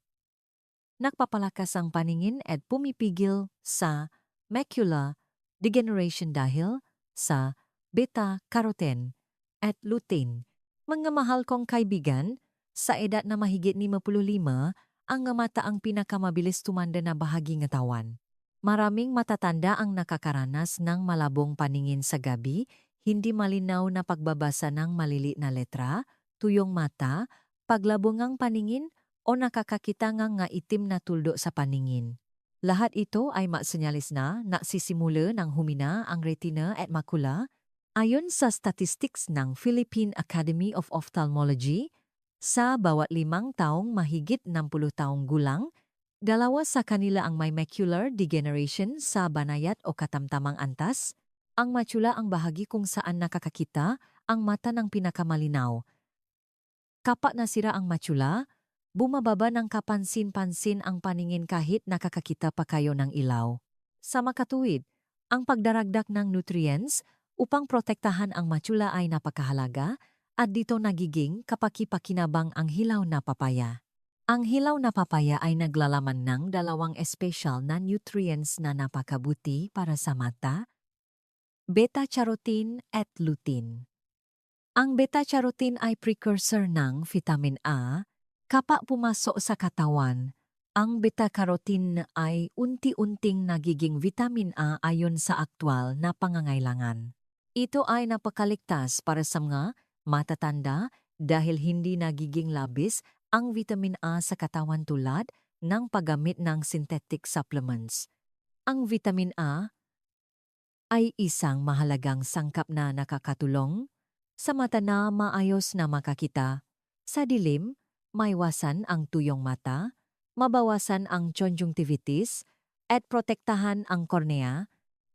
[SPEAKER 1] Nagpapalakas ang paningin at pumipigil sa macular degeneration dahil sa beta-carotene at lutein. Mga mahal kong kaibigan, sa edad na mahigit 55, ang mata ang pinakamabilis tumanda na bahagi ng katawan. Maraming matatanda ang nakakaranas ng malabong paningin sa gabi, hindi malinaw na pagbabasa ng maliliit na letra, tuyong mata, paglabong ng paningin, o nakakakita nga itim na tuldo sa paningin. Lahat ito ay masenyalis na nagsisimula ng humina ang retina at makula. Ayon sa statistics ng Philippine Academy of Ophthalmology, sa bawat 5 taong mahigit 60 taong gulang, 2 sa kanila ang may macular degeneration sa banayad o katamtamang antas. Ang macula ang bahagi kung saan nakakakita ang mata ng pinakamalinaw. Kapag nasira ang macula, bumababa ng kapansin-pansin ang paningin kahit nakakakita pa kayo ng ilaw. Sa makatuwid, ang pagdaragdag ng nutrients upang protektahan ang macula ay napakahalaga at dito nagiging kapaki-pakinabang ang hilaw na papaya. Ang hilaw na papaya ay naglalaman ng 2 espesyal na nutrients na napakabuti para sa mata, beta-carotene at lutein. Ang beta-carotene ay precursor ng vitamin A. Kapag pumasok sa katawan, Ang beta-carotene ay unti-unting nagiging vitamin A ayon sa aktwal na pangangailangan. Ito ay napakaligtas para sa mga matatanda dahil hindi nagiging labis ang vitamin A sa katawan tulad ng paggamit ng synthetic supplements. Ang vitamin A ay isang mahalagang sangkap na nakakatulong sa mata na maayos na makakita. Sa dilim, maiwasan ang tuyong mata, mabawasan ang conjunctivitis, at protektahan ang kornea.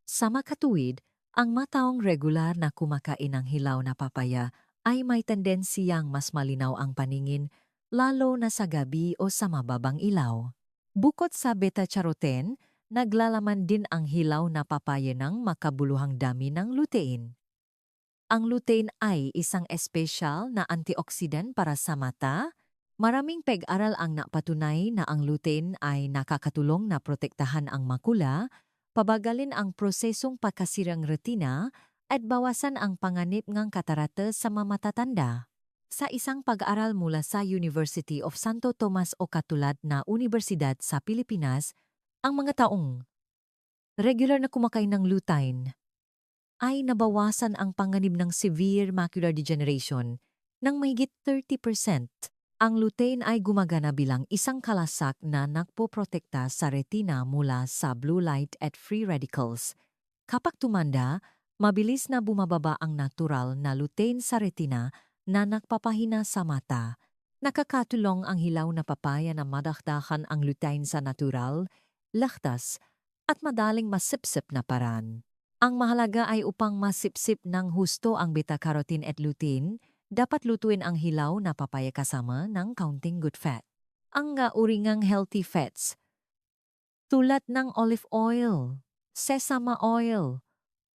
[SPEAKER 1] Sa makatuwid, ang mataong regular na kumakain ng hilaw na papaya ay may tendensiyang mas malinaw ang paningin, lalo na sa gabi o sa mababang ilaw. Bukod sa beta-carotene, naglalaman din ang hilaw na papaya ng makabuluhang dami ng lutein. Ang lutein ay isang espesyal na antioxidant para sa mata. Maraming pag-aral ang napatunay na ang lutein ay nakakatulong na protektahan ang makula, pabagalin ang prosesong pagkasirang retina, at bawasan ang panganib ng katarata sa mga matatanda. Sa isang pag-aral mula sa University of Santo Tomas o katulad na Universidad sa Pilipinas, ang mga taong regular na kumakain ng lutein ay nabawasan ang panganib ng severe macular degeneration ng mahigit 30%. Ang lutein ay gumagana bilang isang kalasak na nagpoprotekta sa retina mula sa blue light at free radicals. Kapag tumanda, mabilis na bumababa ang natural na lutein sa retina na nagpapahina sa mata. Nakakatulong ang hilaw na papaya na madagdagan ang lutein sa natural, laktas, at madaling masipsip na paraan. Ang mahalaga ay upang masipsip ng husto ang beta-carotene at lutein, dapat lutuin ang hilaw na papaya kasama ng kaunting good fat. Ang uringang healthy fats, tulad ng olive oil, sesame oil,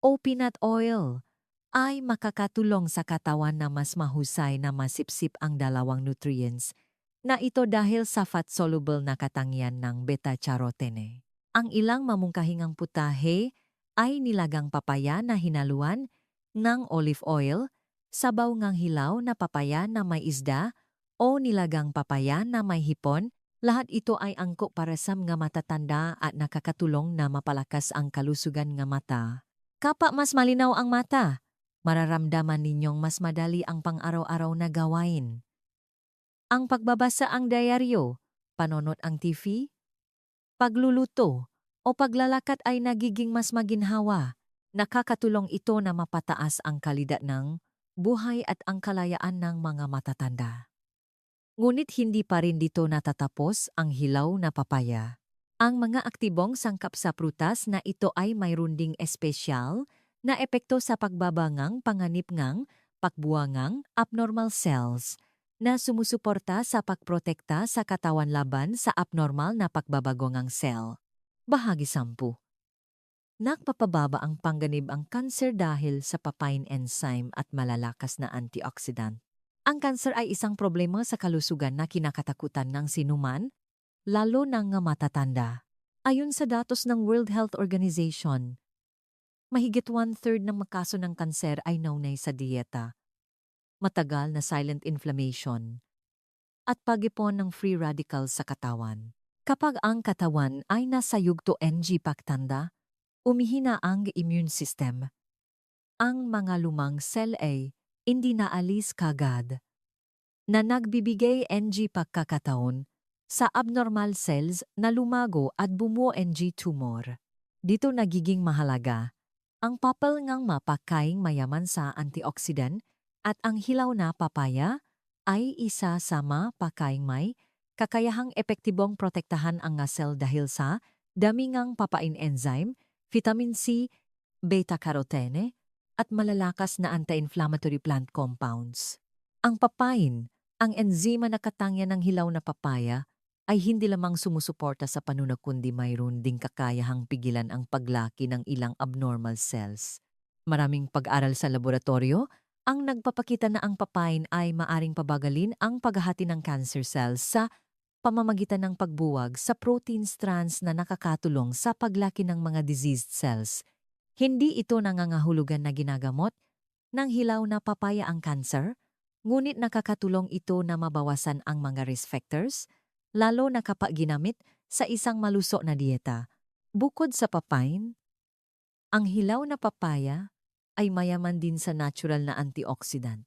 [SPEAKER 1] o peanut oil, ay makakatulong sa katawan na mas mahusay na masipsip ang dalawang nutrients na ito dahil sa fat-soluble na katangian ng beta-carotene. Ang ilang mamungkahingang putahe ay nilagang papaya na hinaluan ng olive oil, sabaw ngang hilaw na papaya na may isda, o nilagang papaya na may hipon. Lahat ito ay angkop para sa mga matatanda at nakakatulong na mapalakas ang kalusugan ng mata. Kapag mas malinaw ang mata, mararamdaman ninyong mas madali ang pang-araw-araw na gawain. Ang pagbabasa ang diaryo, panonood ang TV, pagluluto, o paglalakad ay nagiging mas maginhawa. Nakakatulong ito na mapataas ang kalidad ng buhay at ang kalayaan ng mga matatanda. Ngunit hindi pa rin dito natatapos ang hilaw na papaya. Ang mga aktibong sangkap sa prutas na ito ay mayroon ding espesyal na epekto sa pagbabangang panganib ng pagbuwangang abnormal cells na sumusuporta sa pagprotekta sa katawan laban sa abnormal na pagbabago ng cell. Bahagi 10. Nagpapababa ang panganib ang kanser dahil sa papain enzyme at malalakas na antioxidant. Ang kanser ay isang problema sa kalusugan na kinakatakutan ng sinuman, lalo na ng matatanda. Ayon sa datos ng World Health Organization, mahigit 1/3 ng makaso ng kanser ay naunay sa dieta, matagal na silent inflammation, at pag-ipon ng free radicals sa katawan. Kapag ang katawan ay nasa yugto ng pagtanda, umihina ang immune system. Ang mga lumang cell ay hindi naalis kagad na nagbibigay ng pagkakataon sa abnormal cells na lumago at bumuo ng tumor. Dito nagiging mahalaga ang papel ng mapakaing mayaman sa antioxidant at ang hilaw na papaya ay isa sa mapakaing may kakayahang epektibong protektahan ang nga cell dahil sa dami ngang papain enzyme, vitamin C, beta-carotene, at malalakas na anti-inflammatory plant compounds. Ang papain, ang enzima na katangyan ng hilaw na papaya, ay hindi lamang sumusuporta sa panunog kundi mayroon ding kakayahang pigilan ang paglaki ng ilang abnormal cells. Maraming pag-aral sa laboratorio ang nagpapakita na ang papain ay maaring pabagalin ang paghahati ng cancer cells sa pamamagitan ng pagbuwag sa protein strands na nakakatulong sa paglaki ng mga diseased cells. Hindi ito nangangahulugan na ginagamot ng hilaw na papaya ang cancer, ngunit nakakatulong ito na mabawasan ang mga risk factors, lalo na kapag ginamit sa isang malusog na dieta. Bukod sa papain, ang hilaw na papaya ay mayaman din sa natural na antioxidant.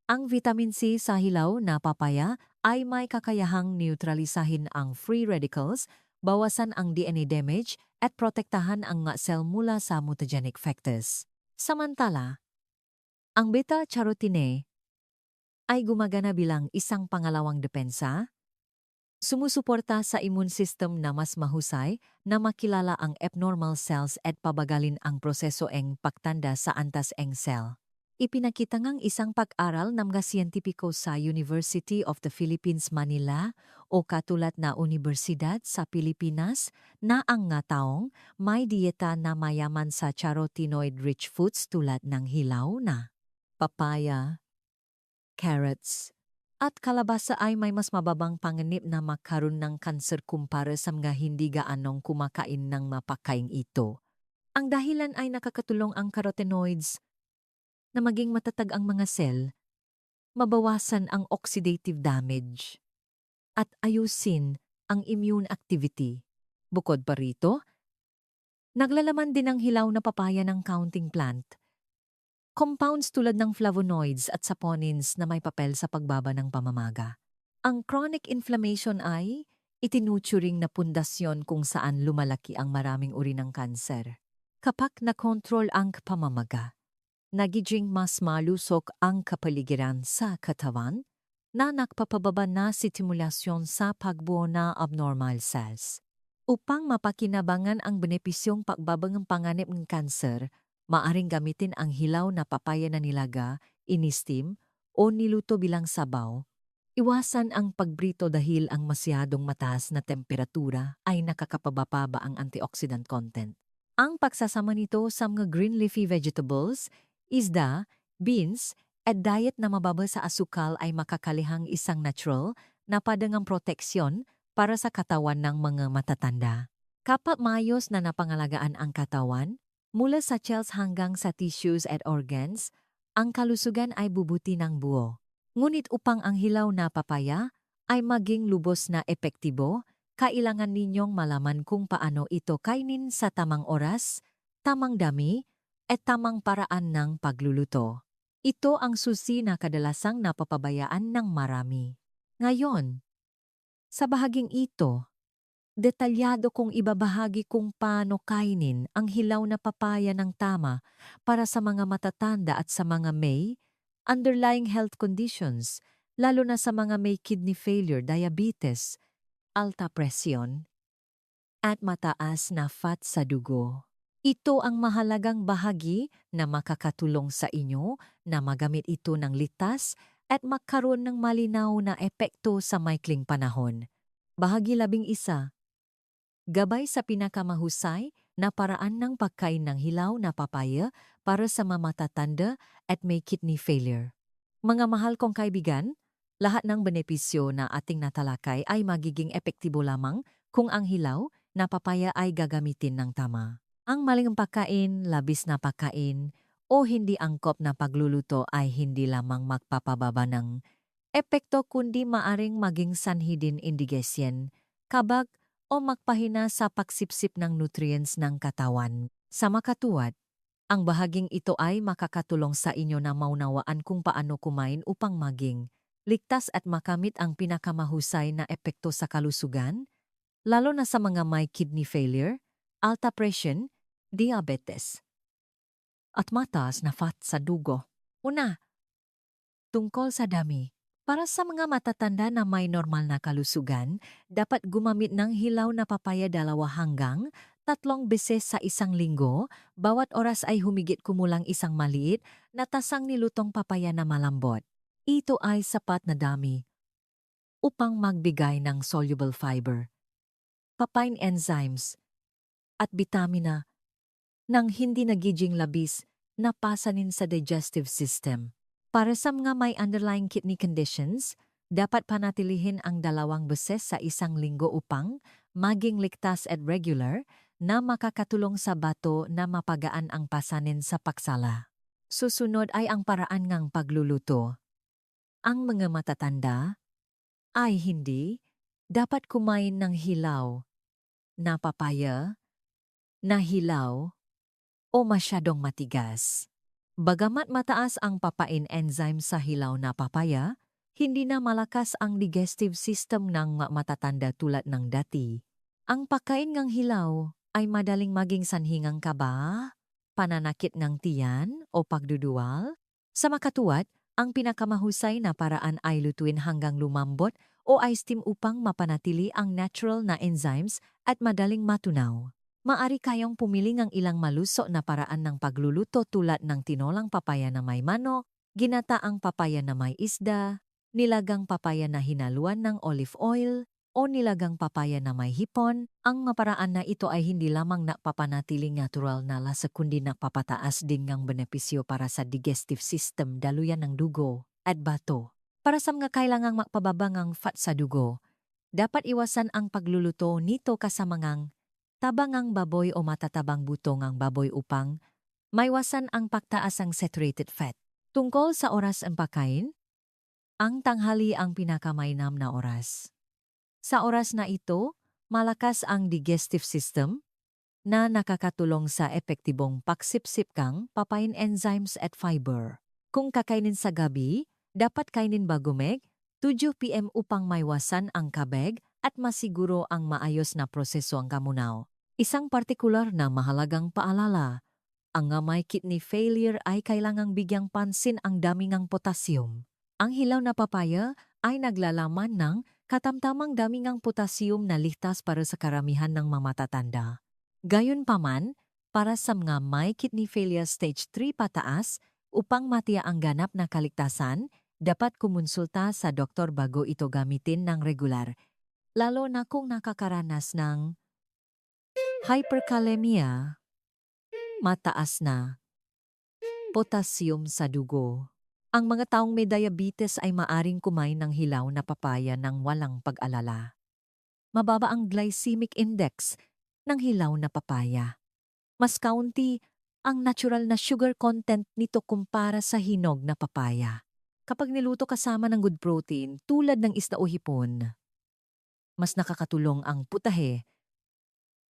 [SPEAKER 1] Ang vitamin C sa hilaw na papaya ay may kakayahang neutralisahin ang free radicals, bawasan ang DNA damage at protektahan ang mga cell mula sa mutagenic factors. Samantala, ang beta-carotene ay gumagana bilang isang pangalawang depensa, sumusuporta sa immune system na mas mahusay na makilala ang abnormal cells at pabagalin ang proseso ng pagtanda sa antas ng cell. Ipinakita ngang isang pag-aral ng mga siyentipiko sa University of the Philippines Manila o katulad na Universidad sa Pilipinas na ang nga taong may dieta na mayaman sa carotenoid-rich foods tulad ng hilaw na papaya, carrots, at kalabasa ay may mas mababang panganib na magkaroon ng kanser kumpara sa mga hindi gaanong kumakain ng mapakaing ito. Ang dahilan ay nakakatulong ang carotenoids na maging matatag ang mga cell, mabawasan ang oxidative damage, at ayusin ang immune activity. Bukod pa rito, naglalaman din ang hilaw na papaya ng counting plant, compounds tulad ng flavonoids at saponins na may papel sa pagbaba ng pamamaga. Ang chronic inflammation ay itinuturing na pundasyon kung saan lumalaki ang maraming uri ng kanser. Kapag nakontrol ang pamamaga, nagiging mas malusog ang kapaligiran sa katawan na nagpapababa na stimulasyon sa pagbuo na abnormal cells. Upang mapakinabangan ang benepisyong pagbabangang panganib ng kanser, maaring gamitin ang hilaw na papaya na nilaga, inistim, o niluto bilang sabaw. Iwasan ang pagbrito dahil ang masyadong mataas na temperatura ay nakakapababa ang antioxidant content. Ang pagsasama nito sa mga green leafy vegetables, isda, beans, at diet na mababa sa asukal ay makakalihang isang natural na padangang proteksyon para sa katawan ng mga matatanda. Kapag maayos na napangalagaan ang katawan, mula sa cells hanggang sa tissues at organs, ang kalusugan ay bubuti ng buo. Ngunit upang ang hilaw na papaya ay maging lubos na epektibo, kailangan ninyong malaman kung paano ito kainin sa tamang oras, tamang dami, at tamang paraan ng pagluluto. Ito ang susi na kadalasang napapabayaan ng marami. Ngayon, sa bahaging ito, detalyado kong ibabahagi kung paano kainin ang hilaw na papaya ng tama para sa mga matatanda at sa mga may underlying health conditions, lalo na sa mga may kidney failure, diabetes, alta presyon, at mataas na fat sa dugo. Ito ang mahalagang bahagi na makakatulong sa inyo na magamit ito ng litas at magkaroon ng malinaw na epekto sa maikling panahon. Bahagi 11. Gabay sa pinakamahusay na paraan ng pagkain ng hilaw na papaya para sa mamatatanda at may kidney failure. Mga mahal kong kaibigan, lahat ng benepisyo na ating natalakay ay magiging epektibo lamang kung ang hilaw na papaya ay gagamitin ng tama. Ang maling pagkain, labis na pagkain, o hindi angkop na pagluluto ay hindi lamang magpapababa ng epekto kundi maaring maging sanhi din indigestion, kabag, o magpahina sa pagsipsip ng nutrients ng katawan. Sa makatuwad, ang bahaging ito ay makakatulong sa inyo na maunawaan kung paano kumain upang maging ligtas at makamit ang pinakamahusay na epekto sa kalusugan, lalo na sa mga may kidney failure, alta presyon, diabetes, at mataas na fat sa dugo. Una, tungkol sa dami. Para sa mga matatanda na may normal na kalusugan, dapat gumamit ng hilaw na papaya 2 hanggang 3 beses sa isang linggo, bawat oras ay humigit kumulang isang maliit na tasang nilutong papaya na malambot. Ito ay sapat na dami upang magbigay ng soluble fiber, papain enzymes, at bitamina nang hindi nagiging labis na pasanin sa digestive system. Para sa mga may underlying kidney conditions, dapat panatilihin ang 2 beses sa isang linggo upang maging ligtas at regular na makakatulong sa bato na mapagaan ang pasanin sa pagsala. Susunod ay ang paraan ng pagluluto. Ang mga matatanda ay hindi dapat kumain ng hilaw na papaya, na hilaw, o masyadong matigas. Bagamat mataas ang papain enzyme sa hilaw na papaya, hindi na malakas ang digestive system ng matatanda tulad ng dati. Ang pagkain ng hilaw ay madaling maging sanhi ng kaba, pananakit ng tiyan o pagduduwal. Sa makatuwad, ang pinakamahusay na paraan ay lutuin hanggang lumambot o ice-steam upang mapanatili ang natural na enzymes at madaling matunaw. Maari kayong pumili ng ilang maluso na paraan ng pagluluto tulad ng tinolang papaya na may manok, ginataang papaya na may isda, nilagang papaya na hinaluan ng olive oil, o nilagang papaya na may hipon. Ang maparaan na ito ay hindi lamang napapanatiling natural na lasa kundi napapataas din ng benepisyo para sa digestive system, daluyan ng dugo at bato. Para sa mga kailangang makpababa ng fat sa dugo, dapat iwasan ang pagluluto nito kasamangang tabangang baboy o matatabang butong ang baboy upang maiwasan ang pagtaas ng saturated fat. Tungkol sa oras ang pagkain, ang tanghali ang pinakamainam na oras. Sa oras na ito, malakas ang digestive system na nakakatulong sa epektibong pagsipsip kang papain enzymes at fiber. Kung kakainin sa gabi, dapat kainin bago 7 p.m. upang maiwasan ang kabeg at masiguro ang maayos na proseso ang kamunaw. Isang partikular na mahalagang paalala, ang may kidney failure ay kailangang bigyang pansin ang dami ng potassium. Ang hilaw na papaya ay naglalaman ng katamtamang dami ng potassium na ligtas para sa karamihan ng mga matatanda. Gayunpaman, para sa mga may kidney failure stage 3 pataas, upang matiya ang ganap na kaligtasan, dapat kumonsulta sa doktor bago ito gamitin ng regular, lalo na kung nakakaranas ng hyperkalemia, mataas na potassium sa dugo. Ang mga taong may diabetes ay maaring kumain ng hilaw na papaya ng walang pag-alala. Mababa ang glycemic index ng hilaw na papaya. Mas kaunti ang natural na sugar content nito kumpara sa hinog na papaya. Kapag niluto kasama ng good protein tulad ng isda o hipon, mas nakakatulong ang putahe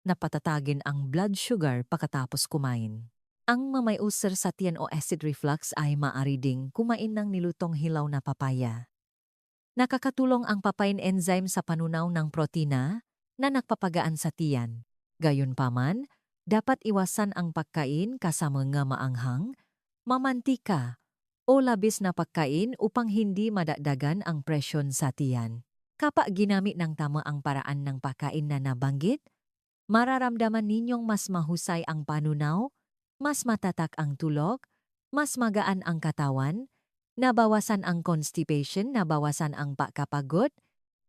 [SPEAKER 1] na patatagin ang blood sugar pagkatapos kumain. Ang may ulcer sa tiyan o acid reflux ay maaari ding kumain ng nilutong hilaw na papaya. Nakakatulong ang papain enzyme sa panunaw ng protina na nagpapagaan sa tiyan. Gayunpaman, dapat iwasan ang pagkain kasama nga maanghang, mamantika, o labis na pagkain upang hindi madagdagan ang presyon sa tiyan. Kapag ginamit ng tama ang paraan ng pagkain na nabanggit, mararamdaman ninyong mas mahusay ang panunaw, mas matatak ang tulog, mas magaan ang katawan, nabawasan ang constipation, nabawasan ang pagkapagod,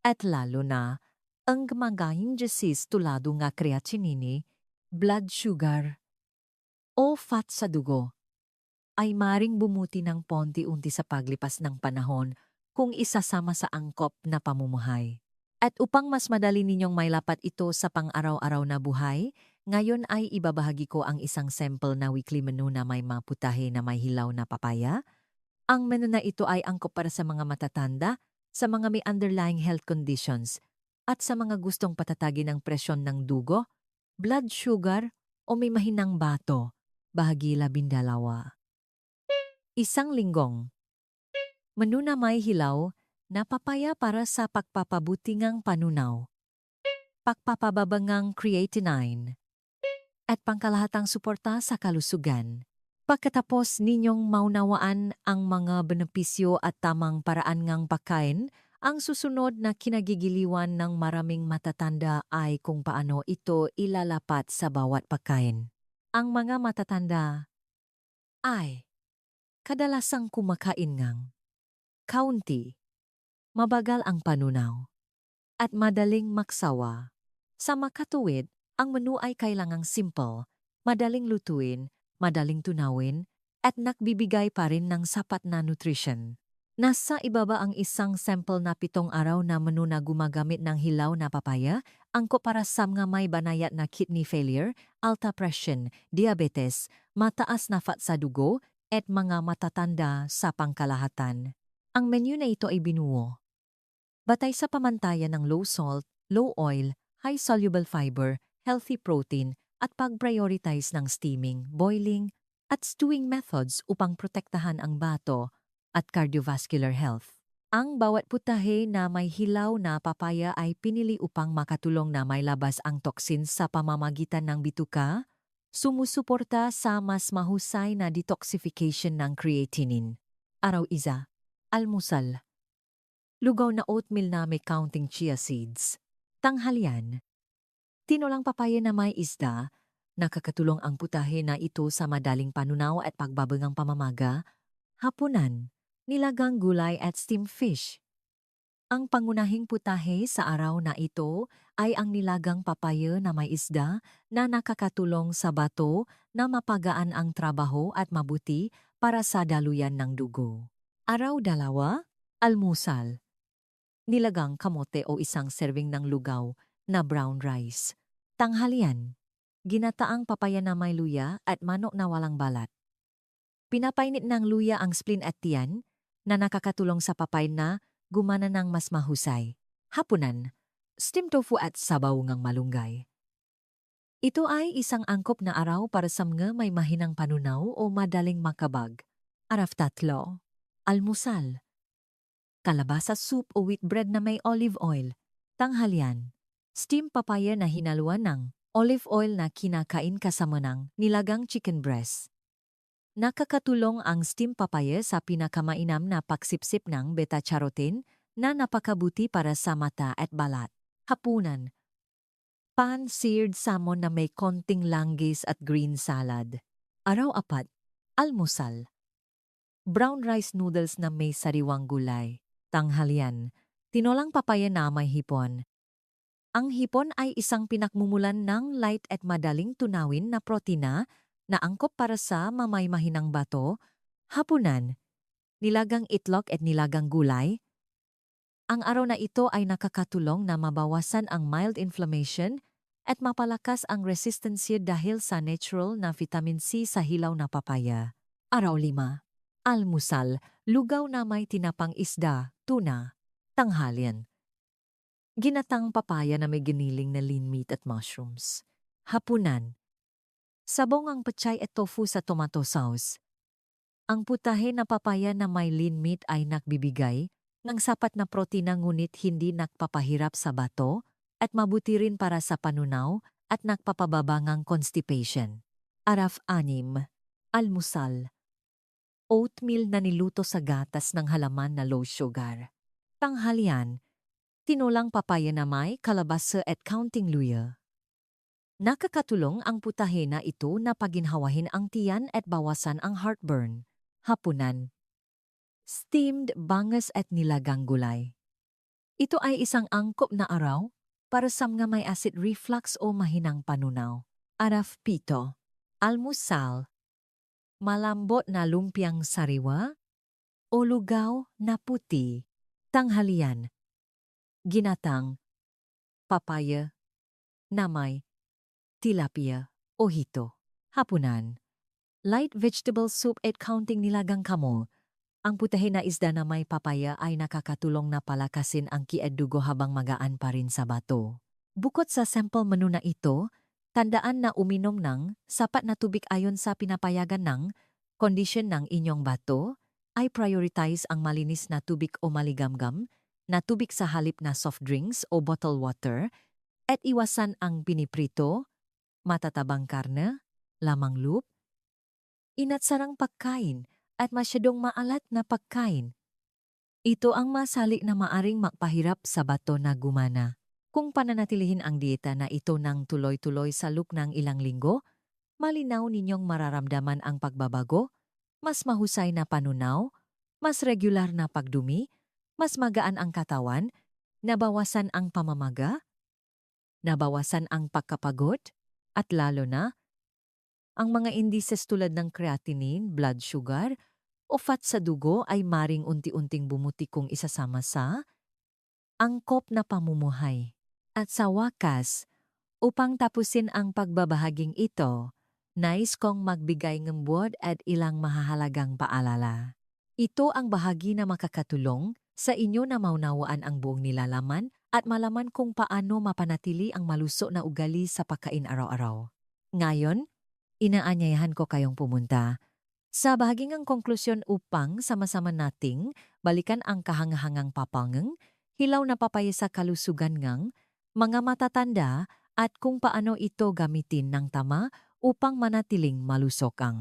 [SPEAKER 1] at lalo na ang mga indices tulad ng creatinine, blood sugar, o fat sa dugo ay maring bumuti ng paunti-unti sa paglipas ng panahon kung isasama sa angkop na pamumuhay. At upang mas madali ninyong mailapat ito sa pang-araw-araw na buhay, ngayon ay ibabahagi ko ang isang sample na weekly menu na may maputahe na may hilaw na papaya. Ang menu na ito ay angkop para sa mga matatanda, sa mga may underlying health conditions, at sa mga gustong patatagin ng presyon ng dugo, blood sugar, o may mahinang bato. Bahagi 12. Isang linggong menu na may hilaw na papaya para sa pagpapabuti ng panunaw, pagpapababangang creatinine, at pangkalahatang suporta sa kalusugan. Pagkatapos ninyong maunawaan ang mga benepisyo at tamang paraan ng pagkain, ang susunod na kinagigiliwan ng maraming matatanda ay kung paano ito ilalapat sa bawat pagkain. Ang mga matatanda ay kadalasang kumakain ng kaunti, mabagal ang panunaw, at madaling maksawa. Sa makatuwid, ang menu ay kailangang simple, madaling lutuin, madaling tunawin, at nagbibigay pa rin ng sapat na nutrition. Nasa ibaba ang isang sample na 7 araw na menu na gumagamit ng hilaw na papaya, angkop para sa mga may banayat na kidney failure, alta presyon, diabetes, mataas na fat sa dugo, at mga matatanda sa pangkalahatan. Ang menu na ito ay binuo batay sa pamantayan ng low salt, low oil, high soluble fiber, healthy protein at pag-prioritize ng steaming, boiling at stewing methods upang protektahan ang bato at cardiovascular health. Ang bawat putahe na may hilaw na papaya ay pinili upang makatulong na mailabas ang toxins sa pamamagitan ng bituka, sumusuporta sa mas mahusay na detoxification ng creatinine. Araw isa, almusal. Lugaw na oatmeal na may counting chia seeds. Tanghalian. Tinolang papaya na may isda, nakakatulong ang putahe na ito sa madaling panunaw at pagbabangang pamamaga. Hapunan, nilagang gulay at steamed fish. Ang pangunahing putahe sa araw na ito ay ang nilagang papaya na may isda na nakakatulong sa bato na mapagaan ang trabaho at mabuti para sa daluyan ng dugo. Araw dalawa, almusal. Nilagang kamote o isang serving ng lugaw na brown rice. Tanghalian, ginataang papaya na may luya at manok na walang balat. Pinapainit ng luya ang spleen at tiyan na nakakatulong sa papay na gumana ng mas mahusay. Hapunan, steamed tofu at sabaw ng malunggay. Ito ay isang angkop na araw para sa mga may mahinang panunaw o madaling makabag. Araw tatlo, almusal. Kalabasa soup o wheat bread na may olive oil. Tanghalian, steamed papaya na hinaluan ng olive oil na kinakain kasama ng nilagang chicken breast. Nakakatulong ang steamed papaya sa pinakamainam na pagsipsip ng beta-carotene na napakabuti para sa mata at balat. Hapunan, pan-seared salmon na may konting langgis at green salad. Araw apat, almusal. Brown rice noodles na may sariwang gulay. Tanghalian, tinolang papaya na may hipon. Ang hipon ay isang pinakmumulan ng light at madaling tunawin na protina na angkop para sa mamaymahinang bato. Hapunan, nilagang itlog at nilagang gulay. Ang araw na ito ay nakakatulong na mabawasan ang mild inflammation at mapalakas ang resistensya dahil sa natural na vitamin C sa hilaw na papaya. Araw 5, almusal, lugaw na may tinapang isda, tuna. Tanghalian, ginatang papaya na may giniling na lean meat at mushrooms. Hapunan, sabong ang pechay at tofu sa tomato sauce. Ang putahe na papaya na may lean meat ay nagbibigay ng sapat na protina ngunit hindi nakpapahirap sa bato at mabuti rin para sa panunaw at nakpapababa ng constipation. Araw 6, almusal. Oatmeal na niluto sa gatas ng halaman na low sugar. Tanghalian, tinolang papaya na may kalabasa at counting luya. Nakakatulong ang putahe na ito na paginhawahin ang tiyan at bawasan ang heartburn. Hapunan, steamed bangus at nilagang gulay. Ito ay isang angkop na araw para sa mga may acid reflux o mahinang panunaw. Araw 7, almusal. Malambot na lumpiang sariwa o lugaw na puti. Tanghalian, ginatang papaya na may tilapia o hito. Hapunan, light vegetable soup at counting nilagang kamo. Ang putahe na isda na may papaya ay nakakatulong na palakasin ang kiat-dugo habang magaan pa rin sa bato. Bukod sa sample menu na ito, tandaan na uminom ng sapat na tubig ayon sa pinapayagan ng kondisyon ng inyong bato, ay prioritize ang malinis na tubig o maligamgam na tubig sa halip na soft drinks o bottled water at iwasan ang piniprito, matatabang karne, lamang loop, inatsarang pagkain at masyadong maalat na pagkain. Ito ang masalik na maaring magpahirap sa bato na gumana. Kung pananatilihin ang dieta na ito ng tuloy-tuloy sa loob ng ilang linggo, malinaw ninyong mararamdaman ang pagbabago, mas mahusay na panunaw, mas regular na pagdumi, mas magaan ang katawan, nabawasan ang pamamaga, nabawasan ang pagkapagod, at lalo na, ang mga indices tulad ng creatinine, blood sugar, o fat sa dugo ay maring unti-unting bumuti kung isasama sa angkop na pamumuhay. At sa wakas, upang tapusin ang pagbabahaging ito, nais kong magbigay ng buod at ilang mahahalagang paalala. Ito ang bahagi na makakatulong sa inyo na maunawaan ang buong nilalaman at malaman kung paano mapanatili ang maluso na ugali sa pagkain araw-araw. Ngayon, inaanyayahan ko kayong pumunta sa bahaging konklusyon upang sama-sama nating balikan ang kahangahangang papangang, hilaw na papaya sa kalusugan ngang, mga matatanda at kung paano ito gamitin ng tama upang manatiling malusok ang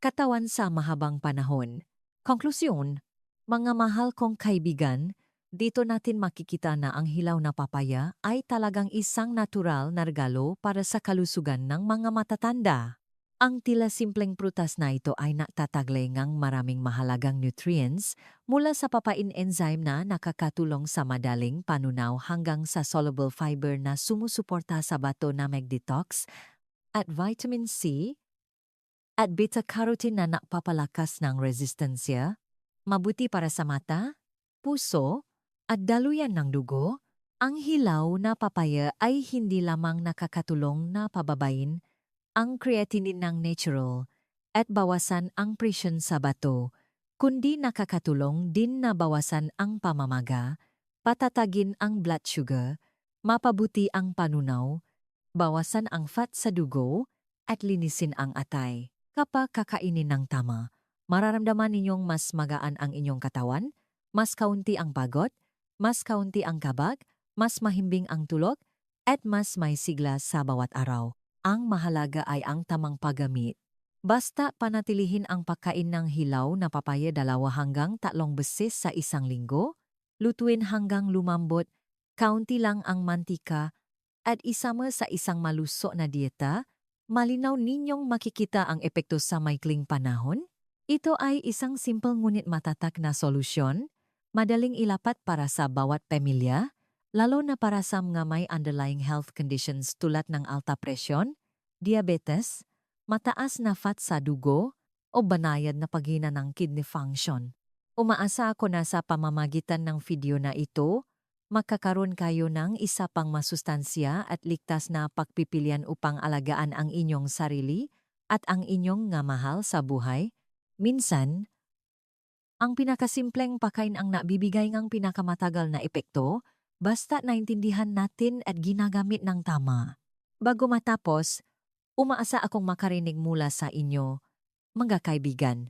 [SPEAKER 1] katawan sa mahabang panahon. Konklusyon, mga mahal kong kaibigan, dito natin makikita na ang hilaw na papaya ay talagang isang natural na regalo para sa kalusugan ng mga matatanda. Ang tila simpleng prutas na ito ay nagtataglay ng maraming mahalagang nutrients mula sa papain enzyme na nakakatulong sa madaling panunaw hanggang sa soluble fiber na sumusuporta sa bato na mag-detox at vitamin C at beta-carotene na nakpapalakas ng resistensya, mabuti para sa mata, puso, at daluyan ng dugo. Ang hilaw na papaya ay hindi lamang nakakatulong na pababain ang creatinine ng natural at bawasan ang presyon sa bato, kundi nakakatulong din na bawasan ang pamamaga, patatagin ang blood sugar, mapabuti ang panunaw, bawasan ang fat sa dugo, at linisin ang atay. Kapag kakainin ng tama, mararamdaman ninyong mas magaan ang inyong katawan, mas kaunti ang pagod, mas kaunti ang kabag, mas mahimbing ang tulog, at mas may sigla sa bawat araw. Ang mahalaga ay ang tamang paggamit. Basta panatilihin ang pagkain ng hilaw na papaya 2 hanggang 3 beses sa isang linggo, lutuin hanggang lumambot, kaunti lang ang mantika, at isama sa isang maluso na dieta, malinaw ninyong makikita ang epekto sa maikling panahon. Ito ay isang simple ngunit matatak na solusyon, madaling ilapat para sa bawat pamilya, lalo na para sa mga may underlying health conditions tulad ng alta presyon, diabetes, mataas na fat sa dugo, o banayad na paghina ng kidney function. Umaasa ako na sa pamamagitan ng video na ito, makakaroon kayo ng isa pang masustansya at ligtas na pagpipilian upang alagaan ang inyong sarili at ang inyong nga mahal sa buhay. Minsan, ang pinakasimpleng pagkain ang nabibigay ng pinakamatagal na epekto, basta naintindihan natin at ginagamit ng tama. Bago matapos, umaasa akong makarinig mula sa inyo, mga kaibigan.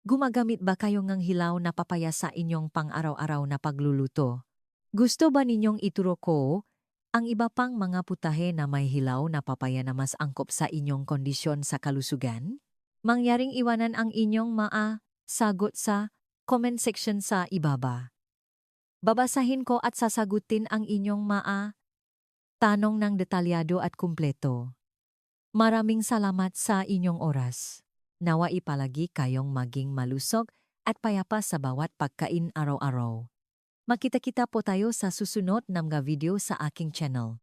[SPEAKER 1] Gumagamit ba kayo ng hilaw na papaya sa inyong pang-araw-araw na pagluluto? Gusto ba ninyong ituro ko ang iba pang mga putahe na may hilaw na papaya na mas angkop sa inyong kondisyon sa kalusugan? Mangyaring iwanan ang inyong sagot sa comment section sa ibaba. Babasahin ko at sasagutin ang inyong tanong ng detalyado at kumpleto. Maraming salamat sa inyong oras. Nawa ipalagi kayong maging malusog at payapa sa bawat pagkain araw-araw. Makita-kita po tayo sa susunod na mga video sa aking channel.